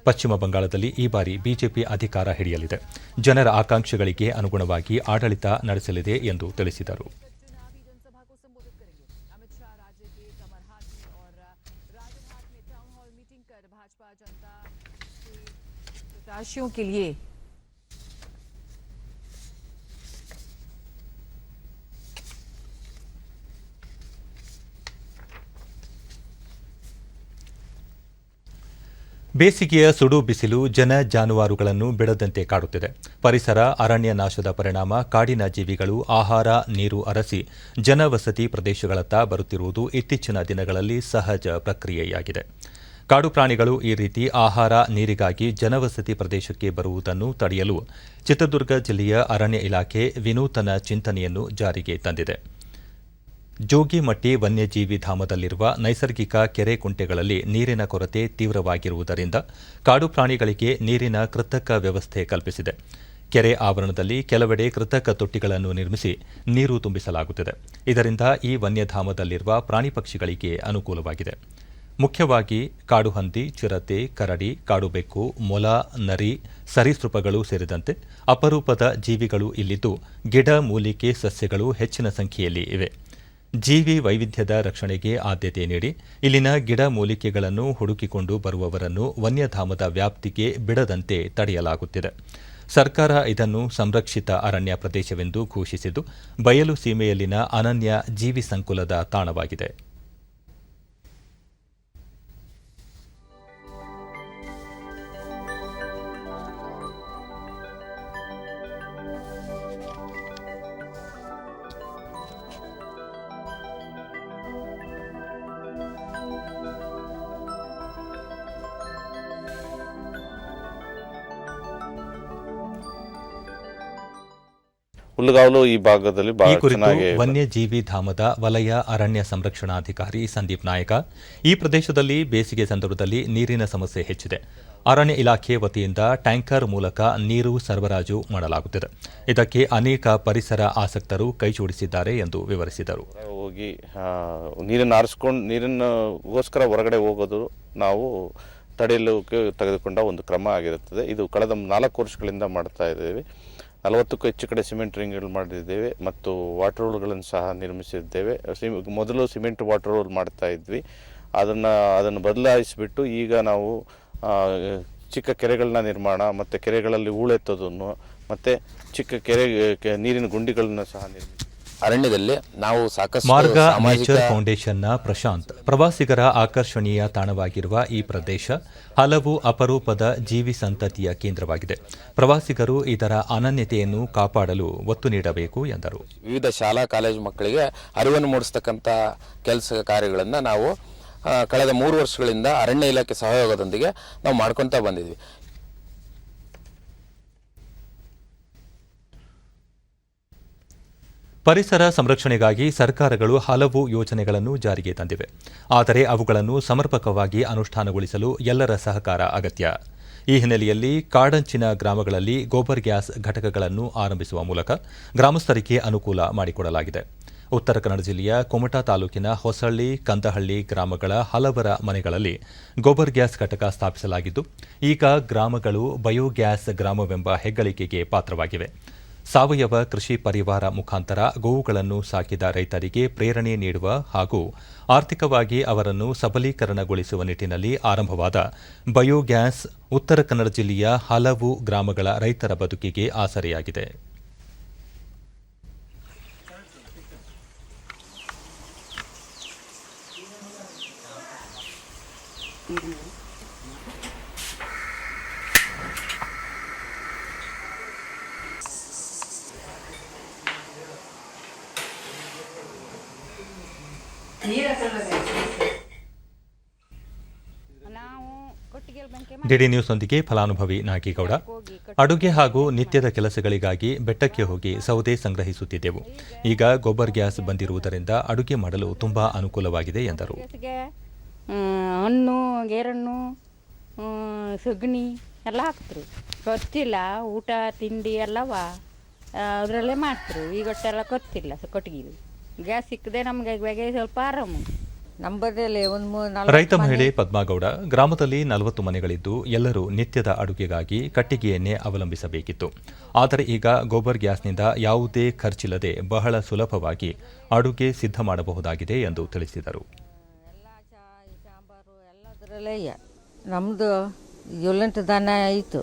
ಪಶ್ಚಿಮ ಬಂಗಾಳದಲ್ಲಿ ಈ ಬಾರಿ ಬಿಜೆಪಿ ಅಧಿಕಾರ ಹಿಡಿಯಲಿದೆ. ಜನರ ಆಕಾಂಕ್ಷೆಗಳಿಗೆ ಅನುಗುಣವಾಗಿ ಆಡಳಿತ ನಡೆಸಲಿದೆ ಎಂದು ತಿಳಿಸಿದರು. ಬೇಸಿಗೆಯ ಸುಡು ಬಿಸಿಲು ಜನ ಜಾನುವಾರುಗಳನ್ನು ಬಿಡದಂತೆ ಕಾಡುತ್ತಿದೆ. ಪರಿಸರ ಅರಣ್ಯ ನಾಶದ ಪರಿಣಾಮ ಕಾಡಿನ ಜೀವಿಗಳು ಆಹಾರ ನೀರು ಅರಸಿ ಜನವಸತಿ ಪ್ರದೇಶಗಳತ್ತ ಬರುತ್ತಿರುವುದು ಇತ್ತೀಚಿನ ದಿನಗಳಲ್ಲಿ ಸಹಜ ಪ್ರಕ್ರಿಯೆಯಾಗಿದೆ. ಕಾಡು ಪ್ರಾಣಿಗಳು ಈ ರೀತಿ ಆಹಾರ ನೀರಿಗಾಗಿ ಜನವಸತಿ ಪ್ರದೇಶಕ್ಕೆ ಬರುವುದನ್ನು ತಡೆಯಲು ಚಿತ್ರದುರ್ಗ ಜಿಲ್ಲೆಯ ಅರಣ್ಯ ಇಲಾಖೆ ವಿನೂತನ ಚಿಂತನೆಯನ್ನು ಜಾರಿಗೆ ತಂದಿದೆ. ಜೋಗಿಮಟ್ಟಿ ವನ್ಯಜೀವಿ ಧಾಮದಲ್ಲಿರುವ ನೈಸರ್ಗಿಕ ಕೆರೆ ಕುಂಟೆಗಳಲ್ಲಿ ನೀರಿನ ಕೊರತೆ ತೀವ್ರವಾಗಿರುವುದರಿಂದ ಕಾಡು ಪ್ರಾಣಿಗಳಿಗೆ ನೀರಿನ ಕೃತಕ ವ್ಯವಸ್ಥೆ ಕಲ್ಪಿಸಿದೆ. ಕೆರೆ ಆವರಣದಲ್ಲಿ ಕೆಲವೆಡೆ ಕೃತಕ ತೊಟ್ಟಿಗಳನ್ನು ನಿರ್ಮಿಸಿ ನೀರು ತುಂಬಿಸಲಾಗುತ್ತಿದೆ. ಇದರಿಂದ ಈ ವನ್ಯಧಾಮದಲ್ಲಿರುವ ಪ್ರಾಣಿ ಪಕ್ಷಿಗಳಿಗೆ ಅನುಕೂಲವಾಗಿದೆ. ಮುಖ್ಯವಾಗಿ ಕಾಡು ಹಂದಿ, ಚಿರತೆ, ಕರಡಿ, ಕಾಡುಬೆಕ್ಕು, ಮೊಲ, ನರಿ, ಸರೀಸೃಪಗಳು ಸೇರಿದಂತೆ ಅಪರೂಪದ ಜೀವಿಗಳು ಇಲ್ಲಿದ್ದು ಗಿಡ ಮೂಲಿಕೆ ಸಸ್ಯಗಳು ಹೆಚ್ಚಿನ ಸಂಖ್ಯೆಯಲ್ಲಿ ಇವೆ. ಜೀವಿ ವೈವಿಧ್ಯದ ರಕ್ಷಣೆಗೆ ಆದ್ಯತೆ ನೀಡಿ ಇಲ್ಲಿನ ಗಿಡ ಮೂಲಿಕೆಗಳನ್ನು ಹುಡುಕಿಕೊಂಡು ಬರುವವರನ್ನು ವನ್ಯಧಾಮದ ವ್ಯಾಪ್ತಿಗೆ ಬಿಡದಂತೆ ತಡೆಯಲಾಗುತ್ತಿದೆ. ಸರ್ಕಾರ ಇದನ್ನು ಸಂರಕ್ಷಿತ ಅರಣ್ಯ ಪ್ರದೇಶವೆಂದು ಘೋಷಿಸಿದ್ದು ಬಯಲು ಸೀಮೆಯಲ್ಲಿನ ಅನನ್ಯ ಜೀವಿ ಸಂಕುಲದ ತಾಣವಾಗಿದೆ. ಹುಲ್ಲುಗಾವಲು ಈ ಭಾಗದಲ್ಲಿ ಈ ಕುರಿತು ವನ್ಯಜೀವಿ ಧಾಮದ ವಲಯ ಅರಣ್ಯ ಸಂರಕ್ಷಣಾಧಿಕಾರಿ ಸಂದೀಪ್ ನಾಯಕ, ಈ ಪ್ರದೇಶದಲ್ಲಿ ಬೇಸಿಗೆ ಸಂದರ್ಭದಲ್ಲಿ ನೀರಿನ ಸಮಸ್ಯೆ ಹೆಚ್ಚಿದೆ. ಅರಣ್ಯ ಇಲಾಖೆ ವತಿಯಿಂದ ಟ್ಯಾಂಕರ್ ಮೂಲಕ ನೀರು ಸರಬರಾಜು ಮಾಡಲಾಗುತ್ತಿದೆ. ಇದಕ್ಕೆ ಅನೇಕ ಪರಿಸರ ಆಸಕ್ತರು ಕೈಜೋಡಿಸಿದ್ದಾರೆ ಎಂದು ವಿವರಿಸಿದರು. ಹೋಗಿ ನೀರನ್ನು ಆರಿಸ್ಕೊಂಡು ನೀರಿನಗೋಸ್ಕರ ಹೊರಗಡೆ ಹೋಗೋದು ನಾವು ತಡೆಯಲು ತೆಗೆದುಕೊಂಡ ಒಂದು ಕ್ರಮ ಆಗಿರುತ್ತದೆ. ಇದು ಕಳೆದ 4 ವರ್ಷಗಳಿಂದ ಮಾಡ್ತಾ ಇದ್ದೇವೆ. 40ಕ್ಕೂ ಹೆಚ್ಚು ಕಡೆ ಸಿಮೆಂಟ್ ರಿಂಗ್ಗಳು ಮಾಡಿದ್ದೇವೆ ಮತ್ತು ವಾಟರ್ ರೋಲ್ಗಳನ್ನು ಸಹ ನಿರ್ಮಿಸಿದ್ದೇವೆ. ಮೊದಲು ಸಿಮೆಂಟ್ ವಾಟರ್ ರೋಲ್ ಮಾಡ್ತಾ ಇದ್ವಿ. ಅದನ್ನು ಬದಲಾಯಿಸಿಬಿಟ್ಟು ಈಗ ನಾವು ಚಿಕ್ಕ ಕೆರೆಗಳನ್ನ ನಿರ್ಮಾಣ ಮತ್ತು ಕೆರೆಗಳಲ್ಲಿ ಹೂಳೆತ್ತೋದನ್ನು ಮತ್ತು ಚಿಕ್ಕ ನೀರಿನ ಗುಂಡಿಗಳನ್ನು ಸಹ ನಿರ್ಮಿಸಿ ಅರಣ್ಯದಲ್ಲಿ ನಾವು ಸಾಕಷ್ಟು ಮಾರ್ಗ ನೇಚರ್ ಫೌಂಡೇಶನ್ನ ಪ್ರಶಾಂತ್, ಪ್ರವಾಸಿಗರ ಆಕರ್ಷಣೀಯ ತಾಣವಾಗಿರುವ ಈ ಪ್ರದೇಶ ಹಲವು ಅಪರೂಪದ ಜೀವಿ ಸಂತತಿಯ ಕೇಂದ್ರವಾಗಿದೆ. ಪ್ರವಾಸಿಗರು ಇದರ ಅನನ್ಯತೆಯನ್ನು ಕಾಪಾಡಲು ಒತ್ತು ನೀಡಬೇಕು ಎಂದರು. ವಿವಿಧ ಶಾಲಾ ಕಾಲೇಜು ಮಕ್ಕಳಿಗೆ ಅರಿವನ್ನು ಮೂಡಿಸ್ತಕ್ಕಂಥ ಕೆಲಸ ಕಾರ್ಯಗಳನ್ನು ನಾವು ಕಳೆದ 3 ವರ್ಷಗಳಿಂದ ಅರಣ್ಯ ಇಲಾಖೆ ಸಹಯೋಗದೊಂದಿಗೆ ನಾವು ಮಾಡ್ಕೊತಾ ಬಂದಿದ್ವಿ. ಪರಿಸರ ಸಂರಕ್ಷಣೆಗಾಗಿ ಸರ್ಕಾರಗಳು ಹಲವು ಯೋಜನೆಗಳನ್ನು ಜಾರಿಗೆ ತಂದಿವೆ. ಆದರೆ ಅವುಗಳನ್ನು ಸಮರ್ಪಕವಾಗಿ ಅನುಷ್ಠಾನಗೊಳಿಸಲು ಎಲ್ಲರ ಸಹಕಾರ ಅಗತ್ಯ. ಈ ಹಿನ್ನೆಲೆಯಲ್ಲಿ ಕಾಡಂಚಿನ ಗ್ರಾಮಗಳಲ್ಲಿ ಗೋಬರ್ ಗ್ಯಾಸ್ ಘಟಕಗಳನ್ನು ಆರಂಭಿಸುವ ಮೂಲಕ ಗ್ರಾಮಸ್ಥರಿಗೆ ಅನುಕೂಲ ಮಾಡಿಕೊಡಲಾಗಿದೆ. ಉತ್ತರ ಕನ್ನಡ ಜಿಲ್ಲೆಯ ಕುಮಟಾ ತಾಲೂಕಿನ ಹೊಸಳ್ಳಿ, ಕಂದಹಳ್ಳಿ ಗ್ರಾಮಗಳ ಹಲವರ ಮನೆಗಳಲ್ಲಿ ಗೋಬರ್ ಗ್ಯಾಸ್ ಘಟಕ ಸ್ಥಾಪಿಸಲಾಗಿದ್ದು, ಈಗ ಗ್ರಾಮಗಳು ಬಯೋಗ್ಯಾಸ್ ಗ್ರಾಮವೆಂಬ ಹೆಗ್ಗಳಿಕೆಗೆ ಪಾತ್ರವಾಗಿವೆ. ಸಾವಯವ ಕೃಷಿ ಪರಿವಾರ ಮುಖಾಂತರ ಗೋವುಗಳನ್ನು ಸಾಕಿದ ರೈತರಿಗೆ ಪ್ರೇರಣೆ ನೀಡುವ ಹಾಗೂ ಆರ್ಥಿಕವಾಗಿ ಅವರನ್ನು ಸಬಲೀಕರಣಗೊಳಿಸುವ ನಿಟ್ಟಿನಲ್ಲಿ ಆರಂಭವಾದ ಬಯೋಗ್ಯಾಸ್ ಉತ್ತರ ಕನ್ನಡ ಜಿಲ್ಲೆಯ ಹಲವು ಗ್ರಾಮಗಳ ರೈತರ ಬದುಕಿಗೆ ಆಸರೆಯಾಗಿದೆ. ಡಿಡಿ ನ್ಯೂಸ್ನೊಂದಿಗೆ ಫಲಾನುಭವಿ ನಾಗೇಗೌಡ. ಅಡುಗೆ ಹಾಗೂ ನಿತ್ಯದ ಕೆಲಸಗಳಿಗಾಗಿ ಬೆಟ್ಟಕ್ಕೆ ಹೋಗಿ ಸೌದೆ ಸಂಗ್ರಹಿಸುತ್ತಿದ್ದೆವು. ಈಗ ಗೊಬ್ಬರ್ ಗ್ಯಾಸ್ ಬಂದಿರುವುದರಿಂದ ಅಡುಗೆ ಮಾಡಲು ತುಂಬಾ ಅನುಕೂಲವಾಗಿದೆ ಎಂದರು. ಹಣ್ಣು ಗೇರಣ್ಣು ಸಗಣಿ ಎಲ್ಲ ಹಾಕ್ತರು. ಗೊತ್ತಿಲ್ಲ ಊಟ ತಿಂಡಿ ಎಲ್ಲವ ಅದರಲ್ಲೇ ಮಾಡ್ತರು. ಈಗೊಟ್ಟೆಲ್ಲ ಗೊತ್ತಿಲ್ಲ ಕೊಟ್ಟಿಗೆ ಗ್ಯಾಸ್ ಸಿಕ್ಕದೆ ನಮಗೆ ಇವಾಗ ಸ್ವಲ್ಪ ಆರಾಮು. ನಂಬರ್ದಲ್ಲಿ ರೈತ ಮಹಿಳೆ ಪದ್ಮಾಗೌಡ, ಗ್ರಾಮದಲ್ಲಿ 40 ಮನೆಗಳಿದ್ದು ಎಲ್ಲರೂ ನಿತ್ಯದ ಅಡುಗೆಗಾಗಿ ಕಟ್ಟಿಗೆಯನ್ನೇ ಅವಲಂಬಿಸಬೇಕಿತ್ತು. ಆದರೆ ಈಗ ಗೋಬರ್ ಗ್ಯಾಸ್ನಿಂದ ಯಾವುದೇ ಖರ್ಚಿಲ್ಲದೆ ಬಹಳ ಸುಲಭವಾಗಿ ಅಡುಗೆ ಸಿದ್ಧ ಮಾಡಬಹುದಾಗಿದೆ ಎಂದು ತಿಳಿಸಿದರು. ಸಾಂಬಾರು ಎಲ್ಲದರಲ್ಲೇ ನಮ್ಮದು ಜೊಲೆಂಟು ದನ ಇತ್ತು.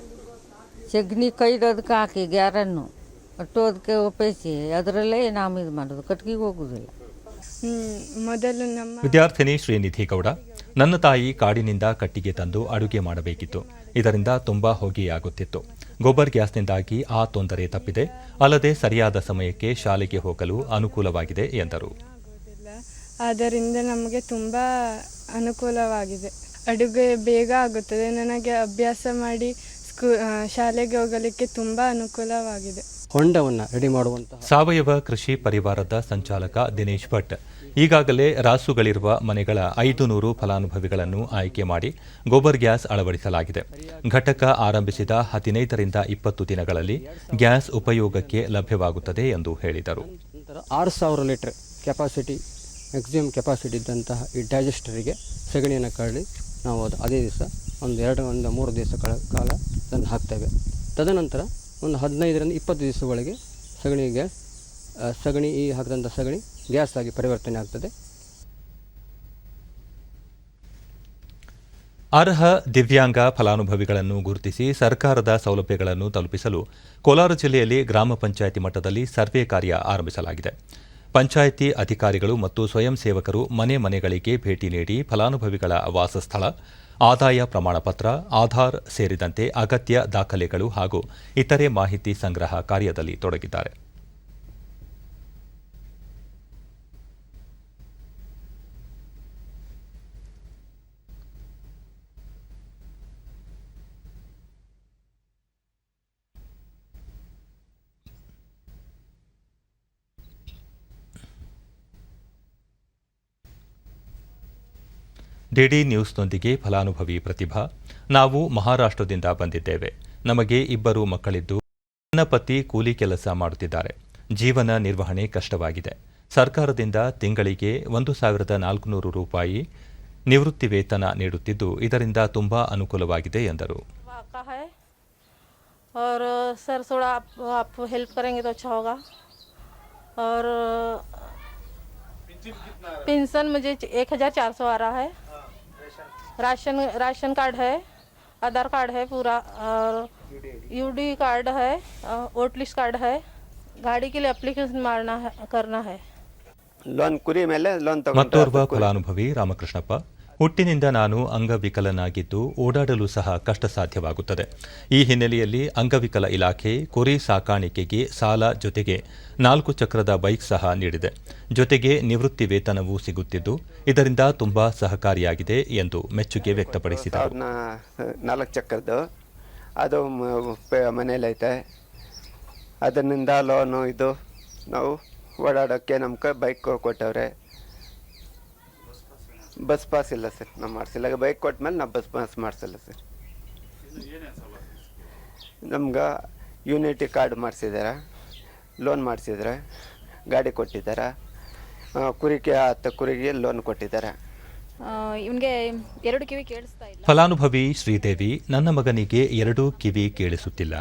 ಸಗಣಿ ಕೈದೋದಕ್ಕೆ ಹಾಕಿ ಗ್ಯಾರನ್ನು ಅಟ್ಟೋದಕ್ಕೆ ಉಪಯೋಗಿಸಿ ಅದರಲ್ಲೇ ನಾವು ಇದು ಮಾಡೋದು, ಕಟ್ಗಿಗೆ ಹೋಗೋದಿಲ್ಲ. ಮೊದಲು ನಮ್ಮ ವಿದ್ಯಾರ್ಥಿನಿ ಶ್ರೀನಿಧಿ ಗೌಡ, ನನ್ನ ತಾಯಿ ಕಾಡಿನಿಂದ ಕಟ್ಟಿಗೆ ತಂದು ಅಡುಗೆ ಮಾಡಬೇಕಿತ್ತು. ಇದರಿಂದ ತುಂಬಾ ಹೊಗೆಯಾಗುತ್ತಿತ್ತು. ಗೊಬ್ಬರ್ ಗ್ಯಾಸ್ನಿಂದಾಗಿ ಆ ತೊಂದರೆ ತಪ್ಪಿದೆ. ಅಲ್ಲದೆ ಸರಿಯಾದ ಸಮಯಕ್ಕೆ ಶಾಲೆಗೆ ಹೋಗಲು ಅನುಕೂಲವಾಗಿದೆ ಎಂದರು. ಆದ್ದರಿಂದ ನಮಗೆ ತುಂಬ ಅನುಕೂಲವಾಗಿದೆ. ಅಡುಗೆ ಬೇಗ ಆಗುತ್ತದೆ. ನನಗೆ ಅಭ್ಯಾಸ ಮಾಡಿ ಶಾಲೆಗೆ ಹೋಗಲಿಕ್ಕೆ ತುಂಬ ಅನುಕೂಲವಾಗಿದೆ. ಹೊಂಡವನ್ನು ರೆಡಿ ಮಾಡುವಂತಹ ಸಾವಯವ ಕೃಷಿ ಪರಿವಾರದ ಸಂಚಾಲಕ ದಿನೇಶ್ ಭಟ್, ಈಗಾಗಲೇ ರಾಸುಗಳಿರುವ ಮನೆಗಳ 500 ಫಲಾನುಭವಿಗಳನ್ನು ಆಯ್ಕೆ ಮಾಡಿ ಗೋಬರ್ ಗ್ಯಾಸ್ ಅಳವಡಿಸಲಾಗಿದೆ. ಘಟಕ ಆರಂಭಿಸಿದ 15ರಿಂದ 20 ದಿನಗಳಲ್ಲಿ ಗ್ಯಾಸ್ ಉಪಯೋಗಕ್ಕೆ ಲಭ್ಯವಾಗುತ್ತದೆ ಎಂದು ಹೇಳಿದರು. 6000 ಲೀಟರ್ ಕೆಪಾಸಿಟಿ, ಮ್ಯಾಕ್ಸಿಮಮ್ ಕೆಪಾಸಿಟಿ ಇದ್ದಂತಹ ಈ ಡೈಜೆಸ್ಟರಿಗೆ ಸಗಣಿಯನ್ನು ಕರಡಿ ನಾವು ಅದೇ ದಿವಸ ಒಂದು 3 ದಿವಸಗಳ ಕಾಲ ಅದನ್ನು ಹಾಕ್ತೇವೆ. ತದನಂತರ ಒಂದು 15ರಿಂದ 20 ದಿವಸಗಳಿಗೆ ಸಗಣಿ ಈ ಹಾಕಿದಂಥ ಸಗಣಿ ಗ್ಯಾಸ್ ಆಗಿ ಪರಿವರ್ತನೆ ಆಗ್ತದೆ. ಅರ್ಹ ದಿವ್ಯಾಂಗ ಫಲಾನುಭವಿಗಳನ್ನು ಗುರುತಿಸಿ ಸರ್ಕಾರದ ಸೌಲಭ್ಯಗಳನ್ನು ತಲುಪಿಸಲು ಕೋಲಾರ ಜಿಲ್ಲೆಯಲ್ಲಿ ಗ್ರಾಮ ಪಂಚಾಯಿತಿ ಮಟ್ಟದಲ್ಲಿ ಸರ್ವೆ ಕಾರ್ಯ ಆರಂಭಿಸಲಾಗಿದೆ. ಪಂಚಾಯಿತಿ ಅಧಿಕಾರಿಗಳು ಮತ್ತು ಸ್ವಯಂ ಸೇವಕರು ಮನೆ ಮನೆಗಳಿಗೆ ಭೇಟಿ ನೀಡಿ ಫಲಾನುಭವಿಗಳ ವಾಸಸ್ಥಳ, ಆದಾಯ ಪ್ರಮಾಣ ಪತ್ರ, ಆಧಾರ್ ಸೇರಿದಂತೆ ಅಗತ್ಯ ದಾಖಲೆಗಳು ಹಾಗೂ ಇತರೆ ಮಾಹಿತಿ ಸಂಗ್ರಹ ಕಾರ್ಯದಲ್ಲಿ ತೊಡಗಿದ್ದಾರೆ. ಡಿಡಿ ನ್ಯೂಸ್ನೊಂದಿಗೆ ಫಲಾನುಭವಿ ಪ್ರತಿಭಾ, ನಾವು ಮಹಾರಾಷ್ಟ್ರದಿಂದ ಬಂದಿದ್ದೇವೆ. ನಮಗೆ 2 ಮಕ್ಕಳಿದ್ದು ನನ್ನ ಪತಿ ಕೂಲಿ ಕೆಲಸ ಮಾಡುತ್ತಿದ್ದಾರೆ. ಜೀವನ ನಿರ್ವಹಣೆ ಕಷ್ಟವಾಗಿದೆ. ಸರ್ಕಾರದಿಂದ ತಿಂಗಳಿಗೆ 1400 ರೂಪಾಯಿ ನಿವೃತ್ತಿ ವೇತನ ನೀಡುತ್ತಿದ್ದು ಇದರಿಂದ ತುಂಬಾ ಅನುಕೂಲವಾಗಿದೆ ಎಂದರು. और सर थोड़ा आप हेल्प करेंगे तो अच्छा होगा. और पेंशन मुझे 1400 आ रहा है. राशन कार्ड है, आधार कार्ड है पूरा, और यूडी कार्ड है, वोट लिस्ट कार्ड है. गाड़ी के लिए एप्लीकेशन करना है. ಲೋನ್ ಕುರಿ ಮೇಲೆ ಲೋನ್ ಮತ್ತೋರ್ವ ಫಲಾನುಭವಿ ರಾಮಕೃಷ್ಣಪ್ಪ, ಹುಟ್ಟಿನಿಂದ ನಾನು ಅಂಗವಿಕಲನಾಗಿದ್ದು ಓಡಾಡಲು ಸಹ ಕಷ್ಟ ಸಾಧ್ಯವಾಗುತ್ತದೆ. ಈ ಹಿನ್ನೆಲೆಯಲ್ಲಿ ಅಂಗವಿಕಲ ಇಲಾಖೆ ಕುರಿ ಸಾಕಾಣಿಕೆಗೆ ಸಾಲ ಜೊತೆಗೆ 4 ಚಕ್ರದ ಬೈಕ್ ಸಹ ನೀಡಿದೆ. ಜೊತೆಗೆ ನಿವೃತ್ತಿ ವೇತನವೂ ಸಿಗುತ್ತಿದ್ದು ಇದರಿಂದ ತುಂಬಾ ಸಹಕಾರಿಯಾಗಿದೆ ಎಂದು ಮೆಚ್ಚುಗೆ ವ್ಯಕ್ತಪಡಿಸಿದರು. 4 ಚಕ್ರದ್ದು ಅದು ಮನೇಲೈತೆ. ಅದರಿಂದ ಲೋನು ಇದು ನಾವು ಓಡಾಡೋಕ್ಕೆ ನಮ್ಗೆ ಬೈಕ್ ಕೊಟ್ಟವ್ರೆ. ಬಸ್ ಪಾಸ್ ಇಲ್ಲ ಸರ್, ನಾವು ಮಾಡಿಸಿಲ್ಲ. ಬೈಕ್ ಕೊಟ್ಟ ಮೇಲೆ ನಾವು ಬಸ್ ಪಾಸ್ ಮಾಡಿಸಿಲ್ಲ ಸರ್. ನಮ್ಗೆ ಯೂನಿಟಿ ಕಾರ್ಡ್ ಮಾಡಿಸಿದ್ದಾರೆ, ಲೋನ್ ಮಾಡಿಸಿದ್ದಾರೆ, ಗಾಡಿ ಕೊಟ್ಟಿದ್ದಾರೆ, ಕುರಿಗೆ ಲೋನ್ ಕೊಟ್ಟಿದ್ದಾರೆ. ಇವನಿಗೆ 2 ಕಿವಿ ಕೇಳಿಸ್ತಾ ಇಲ್ಲ. ಫಲಾನುಭವಿ ಶ್ರೀದೇವಿ, ನನ್ನ ಮಗನಿಗೆ 2 ಕಿವಿ ಕೇಳಿಸುತ್ತಿಲ್ಲ.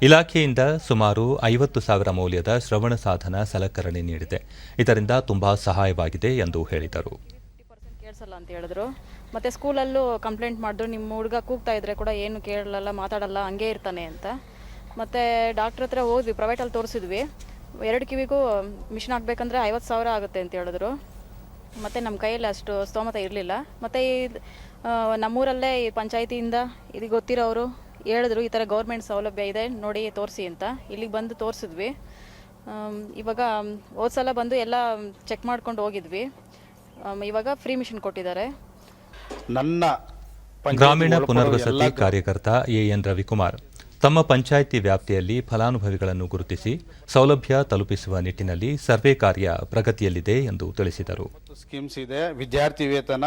ಇಲಾಖೆಯಿಂದ ಸುಮಾರು 50,000 ಮೌಲ್ಯದ ಶ್ರವಣ ಸಾಧನ ಸಲಕರಣೆ ನೀಡಿದೆ. ಇದರಿಂದ ತುಂಬಾ ಸಹಾಯವಾಗಿದೆ ಎಂದು ಹೇಳಿದರು. ಕೇಳಿಸಲ್ಲ ಅಂತ ಹೇಳಿದ್ರು. ಮತ್ತು ಸ್ಕೂಲಲ್ಲೂ ಕಂಪ್ಲೇಂಟ್ ಮಾಡಿದ್ರು, ನಿಮ್ಮ ಹುಡುಗ ಕೂಗ್ತಾ ಇದ್ರೆ ಕೂಡ ಏನು ಕೇಳಲ್ಲ, ಮಾತಾಡಲ್ಲ, ಹಂಗೆ ಇರ್ತಾನೆ ಅಂತ. ಮತ್ತು ಡಾಕ್ಟ್ರ್ ಹತ್ರ ಹೋದ್ವಿ, ಪ್ರೈವೇಟಲ್ಲಿ ತೋರಿಸಿದ್ವಿ. 2 ಕಿವಿಗೂ ಮಿಷಿನ್ ಹಾಕಬೇಕಂದ್ರೆ 50,000 ಆಗುತ್ತೆ ಅಂತ ಹೇಳಿದ್ರು. ಮತ್ತು ನಮ್ಮ ಕೈಯಲ್ಲಿ ಅಷ್ಟು ಸ್ತೋಮತ ಇರಲಿಲ್ಲ. ಮತ್ತು ನಮ್ಮೂರಲ್ಲೇ ಈ ಪಂಚಾಯಿತಿಯಿಂದ ಇದು ಗೊತ್ತಿರೋರು ಹೇಳಿದ್ರು, ಈ ಥರ ಗೌರ್ಮೆಂಟ್ ಸೌಲಭ್ಯ ಇದೆ ನೋಡಿ ತೋರಿಸಿ ಅಂತ. ಇಲ್ಲಿಗೆ ಬಂದು ತೋರಿಸಿದ್ವಿ. ಇವಾಗ ಹೋದ ಸಲ ಬಂದು ಎಲ್ಲ ಚೆಕ್ ಮಾಡ್ಕೊಂಡು ಹೋಗಿದ್ವಿ. ಇವಾಗ ಫ್ರೀ ಮಿಷನ್ ಕೊಟ್ಟಿದ್ದಾರೆ. ನನ್ನ ಗ್ರಾಮೀಣ ಪುನರ್ವಸತಿ ಕಾರ್ಯಕರ್ತ ಎಎನ್ ರವಿಕುಮಾರ್ ತಮ್ಮ ಪಂಚಾಯಿತಿ ವ್ಯಾಪ್ತಿಯಲ್ಲಿ ಫಲಾನುಭವಿಗಳನ್ನು ಗುರುತಿಸಿ ಸೌಲಭ್ಯ ತಲುಪಿಸುವ ನಿಟ್ಟಿನಲ್ಲಿ ಸರ್ವೆ ಕಾರ್ಯ ಪ್ರಗತಿಯಲ್ಲಿದೆ ಎಂದು ತಿಳಿಸಿದರು. ಸ್ಕೀಮ್ಸ್ ಇದೆ, ವಿದ್ಯಾರ್ಥಿ ವೇತನ,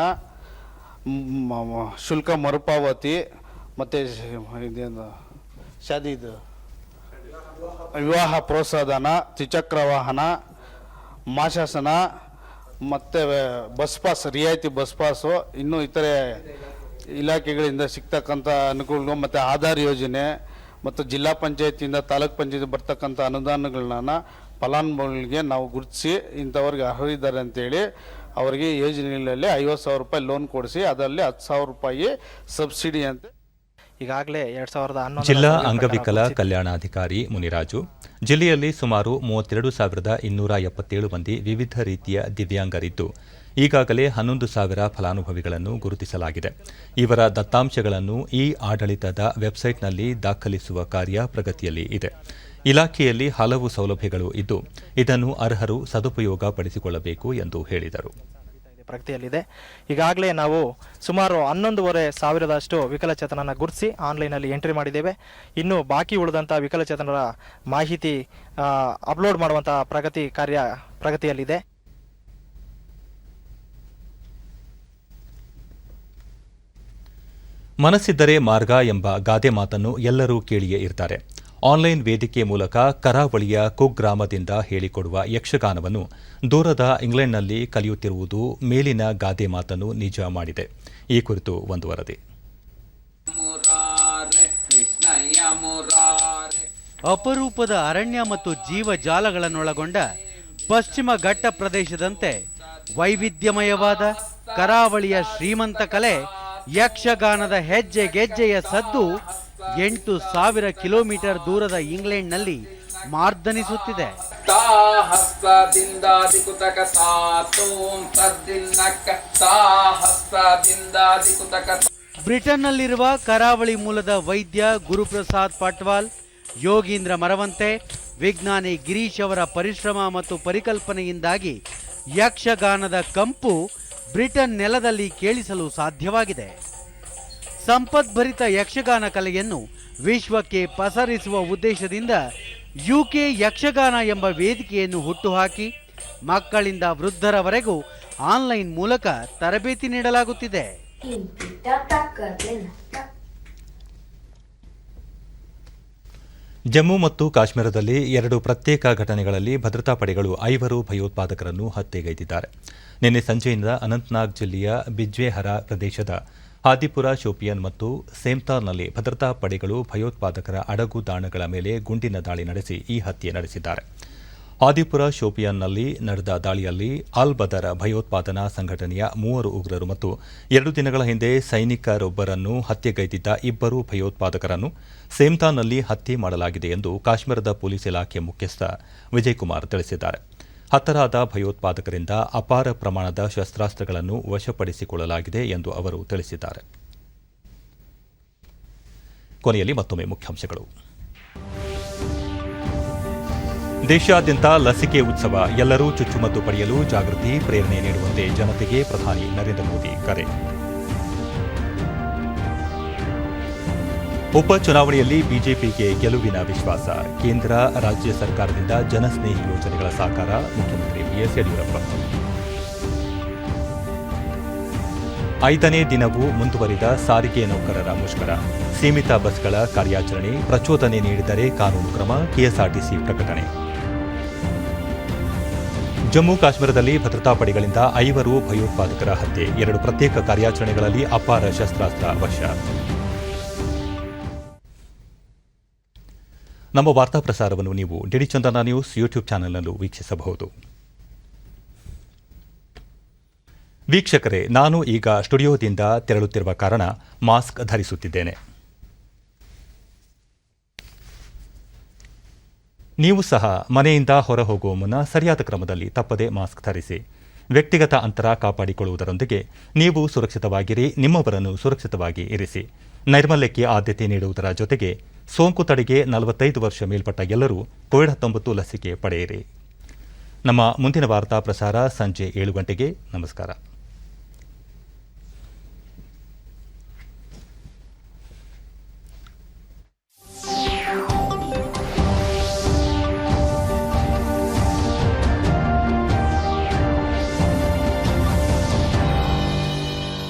ಶುಲ್ಕ ಮರುಪಾವತಿ, ಮತ್ತು ಶಾದಿದು ವಿವಾಹ ಪ್ರೋತ್ಸಾಹಧನ, ದ್ವಿಚಕ್ರ ವಾಹನ, ಮಾಶಾಸನ, ಮತ್ತು ಬಸ್ ಪಾಸ್, ರಿಯಾಯಿತಿ ಬಸ್ ಪಾಸು, ಇನ್ನೂ ಇತರೆ ಇಲಾಖೆಗಳಿಂದ ಸಿಗ್ತಕ್ಕಂಥ ಅನುಕೂಲಗಳು, ಮತ್ತು ಆಧಾರ್ ಯೋಜನೆ ಮತ್ತು ಜಿಲ್ಲಾ ಪಂಚಾಯತಿಯಿಂದ ತಾಲೂಕ್ ಪಂಚಾಯತಿ ಬರ್ತಕ್ಕಂಥ ಅನುದಾನಗಳನ್ನ ಫಲಾನುಭವಿಗಳಿಗೆ ನಾವು ಗುರುತಿಸಿ ಇಂಥವ್ರಿಗೆ ಅರ್ಹರಿದ್ದಾರೆ ಅಂತೇಳಿ ಅವರಿಗೆ ಯೋಜನೆಗಳಲ್ಲಿ 50,000 ರೂಪಾಯಿ ಲೋನ್ ಕೊಡಿಸಿ ಅದರಲ್ಲಿ 10,000 ರೂಪಾಯಿ ಸಬ್ಸಿಡಿ ಅಂತ ಈಗಾಗಲೇ 2011 ಜಿಲ್ಲಾ ಅಂಗವಿಕಲ ಕಲ್ಯಾಣಾಧಿಕಾರಿ ಮುನಿರಾಜು ಜಿಲ್ಲೆಯಲ್ಲಿ ಸುಮಾರು 32,277 ಮಂದಿ ವಿವಿಧ ರೀತಿಯ ದಿವ್ಯಾಂಗರಿದ್ದು ಈಗಾಗಲೇ 11,000 ಫಲಾನುಭವಿಗಳನ್ನು ಗುರುತಿಸಲಾಗಿದೆ. ಇವರ ದತ್ತಾಂಶಗಳನ್ನು ಈ ಆಡಳಿತದ ವೆಬ್ಸೈಟ್ನಲ್ಲಿ ದಾಖಲಿಸುವ ಕಾರ್ಯ ಪ್ರಗತಿಯಲ್ಲಿ ಇದೆ. ಇಲಾಖೆಯಲ್ಲಿ ಹಲವು ಸೌಲಭ್ಯಗಳು ಇದ್ದು ಇದನ್ನು ಅರ್ಹರು ಸದುಪಯೋಗ ಪಡಿಸಿಕೊಳ್ಳಬೇಕು ಎಂದು ಹೇಳಿದರು. ಪ್ರಗತಿಯಲ್ಲಿದೆ. ಈಗಾಗಲೇ ನಾವು ಸುಮಾರು 11,500 ವಿಕಲಚೇತನನ ಗುರುತಿಸಿ ಆನ್ಲೈನಲ್ಲಿ ಎಂಟ್ರಿ ಮಾಡಿದ್ದೇವೆ. ಇನ್ನು ಬಾಕಿ ಉಳಿದಂಥ ವಿಕಲಚೇತನರ ಮಾಹಿತಿ ಅಪ್ಲೋಡ್ ಮಾಡುವಂಥ ಕಾರ್ಯ ಪ್ರಗತಿಯಲ್ಲಿದೆ. ಮನಸ್ಸಿದ್ದರೆ ಮಾರ್ಗ ಎಂಬ ಗಾದೆ ಮಾತನ್ನು ಎಲ್ಲರೂ ಕೇಳಿಯೇ ಇರ್ತಾರೆ. ಆನ್ಲೈನ್ ವೇದಿಕೆ ಮೂಲಕ ಕರಾವಳಿಯ ಕುಗ್ರಾಮದಿಂದ ಹೇಳಿಕೊಡುವ ಯಕ್ಷಗಾನವನ್ನು ದೂರದ ಇಂಗ್ಲೆಂಡ್ನಲ್ಲಿ ಕಲಿಯುತ್ತಿರುವುದು ಮೇಲಿನ ಗಾದೆ ಮಾತನ್ನು ನಿಜ ಮಾಡಿದೆ. ಈ ಕುರಿತು ಒಂದು ವರದಿ. ಅಪರೂಪದ ಅರಣ್ಯ ಮತ್ತು ಜೀವಜಾಲಗಳನ್ನೊಳಗೊಂಡ ಪಶ್ಚಿಮ ಘಟ್ಟ ಪ್ರದೇಶದಂತೆ ವೈವಿಧ್ಯಮಯವಾದ ಕರಾವಳಿಯ ಶ್ರೀಮಂತ ಕಲೆ ಯಕ್ಷಗಾನದ ಹೆಜ್ಜೆ ಗೆಜ್ಜೆಯ ಸದ್ದು 8,000 ಕಿಲೋಮೀಟರ್ ದೂರದ ಇಂಗ್ಲೆಂಡ್ನಲ್ಲಿ ಮಾರ್ದನಿಸುತ್ತಿದೆ. ಬ್ರಿಟನ್ನಲ್ಲಿರುವ ಕರಾವಳಿ ಮೂಲದ ವೈದ್ಯ ಗುರುಪ್ರಸಾದ್ ಪಾಟ್ವಾಲ್, ಯೋಗೀಂದ್ರ ಮರವಂತೆ, ವಿಜ್ಞಾನಿ ಗಿರೀಶ್ ಅವರ ಪರಿಶ್ರಮ ಮತ್ತು ಪರಿಕಲ್ಪನೆಯಿಂದಾಗಿ ಯಕ್ಷಗಾನದ ಕಂಪು ಬ್ರಿಟನ್ ನೆಲದಲ್ಲಿ ಕೇಳಿಸಲು ಸಾಧ್ಯವಾಗಿದೆ. ಸಂಪದ್ಭರಿತ ಯಕ್ಷಗಾನ ಕಲೆಯನ್ನು ವಿಶ್ವಕ್ಕೆ ಪಸರಿಸುವ ಉದ್ದೇಶದಿಂದ ಯುಕೆ ಯಕ್ಷಗಾನ ಎಂಬ ವೇದಿಕೆಯನ್ನು ಹುಟ್ಟುಹಾಕಿ ಮಕ್ಕಳಿಂದ ವೃದ್ಧರವರೆಗೂ ಆನ್ಲೈನ್ ಮೂಲಕ ತರಬೇತಿ ನೀಡಲಾಗುತ್ತಿದೆ. ಜಮ್ಮು ಮತ್ತು ಕಾಶ್ಮೀರದಲ್ಲಿ 2 ಪ್ರತ್ಯೇಕ ಘಟನೆಗಳಲ್ಲಿ ಭದ್ರತಾ ಪಡೆಗಳು 5 ಭಯೋತ್ಪಾದಕರನ್ನು ಹತ್ಯೆಗೈದಿದ್ದಾರೆ. ನಿನ್ನೆ ಸಂಜೆಯಿಂದ ಅನಂತನಾಗ್ ಜಿಲ್ಲೆಯ ಬಿಜ್ವೇಹರ ಪ್ರದೇಶದ ಹಾದಿಪುರ ಶೋಪಿಯನ್ ಮತ್ತು ಸೇಮ್ತಾರ್ನಲ್ಲಿ ಭದ್ರತಾ ಪಡೆಗಳು ಭಯೋತ್ಪಾದಕರ ಅಡಗು ತಾಣಗಳ ಮೇಲೆ ಗುಂಡಿನ ದಾಳಿ ನಡೆಸಿ ಈ ಹತ್ಯೆ ನಡೆಸಿದ್ದಾರೆ. ಹಾದಿಪುರ ಶೋಪಿಯನ್ನಲ್ಲಿ ನಡೆದ ದಾಳಿಯಲ್ಲಿ ಅಲ್ ಬದರ್ ಭಯೋತ್ಪಾದನಾ ಸಂಘಟನೆಯ 3 ಉಗ್ರರು ಮತ್ತು 2 ದಿನಗಳ ಹಿಂದೆ ಸೈನಿಕರೊಬ್ಬರನ್ನು ಹತ್ಯೆಗೈದಿದ್ದ 2 ಭಯೋತ್ಪಾದಕರನ್ನು ಸೇಮ್ತಾನ್ನಲ್ಲಿ ಹತ್ಯೆ ಮಾಡಲಾಗಿದೆ ಎಂದು ಕಾಶ್ಮೀರದ ಪೊಲೀಸ್ ಇಲಾಖೆ ಮುಖ್ಯಸ್ಥ ವಿಜಯ್ ಕುಮಾರ್ ತಿಳಿಸಿದ್ದಾರೆ. ಹತರಾದ ಭಯೋತ್ಪಾದಕರಿಂದ ಅಪಾರ ಪ್ರಮಾಣದ ಶಸ್ತ್ರಾಸ್ತ್ರಗಳನ್ನು ವಶಪಡಿಸಿಕೊಳ್ಳಲಾಗಿದೆ ಎಂದು ಅವರು ತಿಳಿಸಿದ್ದಾರೆ. ಕೊನೆಯಲ್ಲಿ ಮತ್ತೊಮ್ಮೆ ಮುಖ್ಯಾಂಶಗಳು. ದೇಶಾದ್ಯಂತ ಲಸಿಕೆ ಉತ್ಸವ, ಎಲ್ಲರೂ ಚುಚ್ಚುಮದ್ದು ಪಡೆಯಲು ಜಾಗೃತಿ, ಪ್ರೇರಣೆ ನೀಡುವಂತೆ ಜನತೆಗೆ ಪ್ರಧಾನಿ ನರೇಂದ್ರ ಮೋದಿ ಕರೆ. ಉಪಚುನಾವಣೆಯಲ್ಲಿ ಬಿಜೆಪಿಗೆ ಗೆಲುವಿನ ವಿಶ್ವಾಸ, ಕೇಂದ್ರ ರಾಜ್ಯ ಸರ್ಕಾರದಿಂದ ಜನಸ್ನೇಹಿ ಯೋಜನೆಗಳ ಸಾಕಾರ, ಮುಖ್ಯಮಂತ್ರಿ ಬಿಎಸ್ ಯಡಿಯೂರಪ್ಪ. 5ನೇ ದಿನವೂ ಮುಂದುವರಿದ ಸಾರಿಗೆ ನೌಕರರ ಮುಷ್ಕರ, ಸೀಮಿತ ಬಸ್ಗಳ ಕಾರ್ಯಾಚರಣೆ, ಪ್ರಚೋದನೆ ನೀಡಿದರೆ ಕಾನೂನು ಕ್ರಮ, ಕೆಎಸ್ಆರ್ಟಿಸಿ ಪ್ರಕಟಣೆ. ಜಮ್ಮು ಕಾಶ್ಮೀರದಲ್ಲಿ ಭದ್ರತಾ ಪಡೆಗಳಿಂದ 5 ಭಯೋತ್ಪಾದಕರ ಹತ್ಯೆ, 2 ಪ್ರತ್ಯೇಕ ಕಾರ್ಯಾಚರಣೆಗಳಲ್ಲಿ ಅಪಾರ ಶಸ್ತ್ರಾಸ್ತ್ರ ವಶ. ನಮ್ಮ ವಾರ್ತಾ ಪ್ರಸಾರವನ್ನು ನೀವು ಡಿಡಿ ಚಂದನ ನ್ಯೂಸ್ ಯೂಟ್ಯೂಬ್ ಚಾನೆಲ್ನಲ್ಲೂ ವೀಕ್ಷಿಸಬಹುದು. ವೀಕ್ಷಕರೇ, ನಾನು ಈಗ ಸ್ಟುಡಿಯೋದಿಂದ ತೆರಳುತ್ತಿರುವ ಕಾರಣ ಮಾಸ್ಕ್ ಧರಿಸುತ್ತಿದ್ದೇನೆ. ನೀವು ಸಹ ಮನೆಯಿಂದ ಹೊರ ಹೋಗುವ ಮುನ್ನ ಸರಿಯಾದ ಕ್ರಮದಲ್ಲಿ ತಪ್ಪದೆ ಮಾಸ್ಕ್ ಧರಿಸಿ. ವ್ಯಕ್ತಿಗತ ಅಂತರ ಕಾಪಾಡಿಕೊಳ್ಳುವುದರೊಂದಿಗೆ ನೀವು ಸುರಕ್ಷಿತವಾಗಿರಿ, ನಿಮ್ಮವರನ್ನು ಸುರಕ್ಷಿತವಾಗಿ ಇರಿಸಿ. ನೈರ್ಮಲ್ಯಕ್ಕೆ ಆದ್ಯತೆ ನೀಡುವುದರ ಜೊತೆಗೆ ಸೋಂಕು ತಡೆಗೆ 45 ವರ್ಷ ಮೇಲ್ಪಟ್ಟ ಎಲ್ಲರೂ ಕೋವಿಡ್-19 ಲಸಿಕೆ ಪಡೆಯಿರಿ. ನಮ್ಮ ಮುಂದಿನ ವಾರ್ತಾ ಪ್ರಸಾರ ಸಂಜೆ 7 ಗಂಟೆಗೆ. ನಮಸ್ಕಾರ.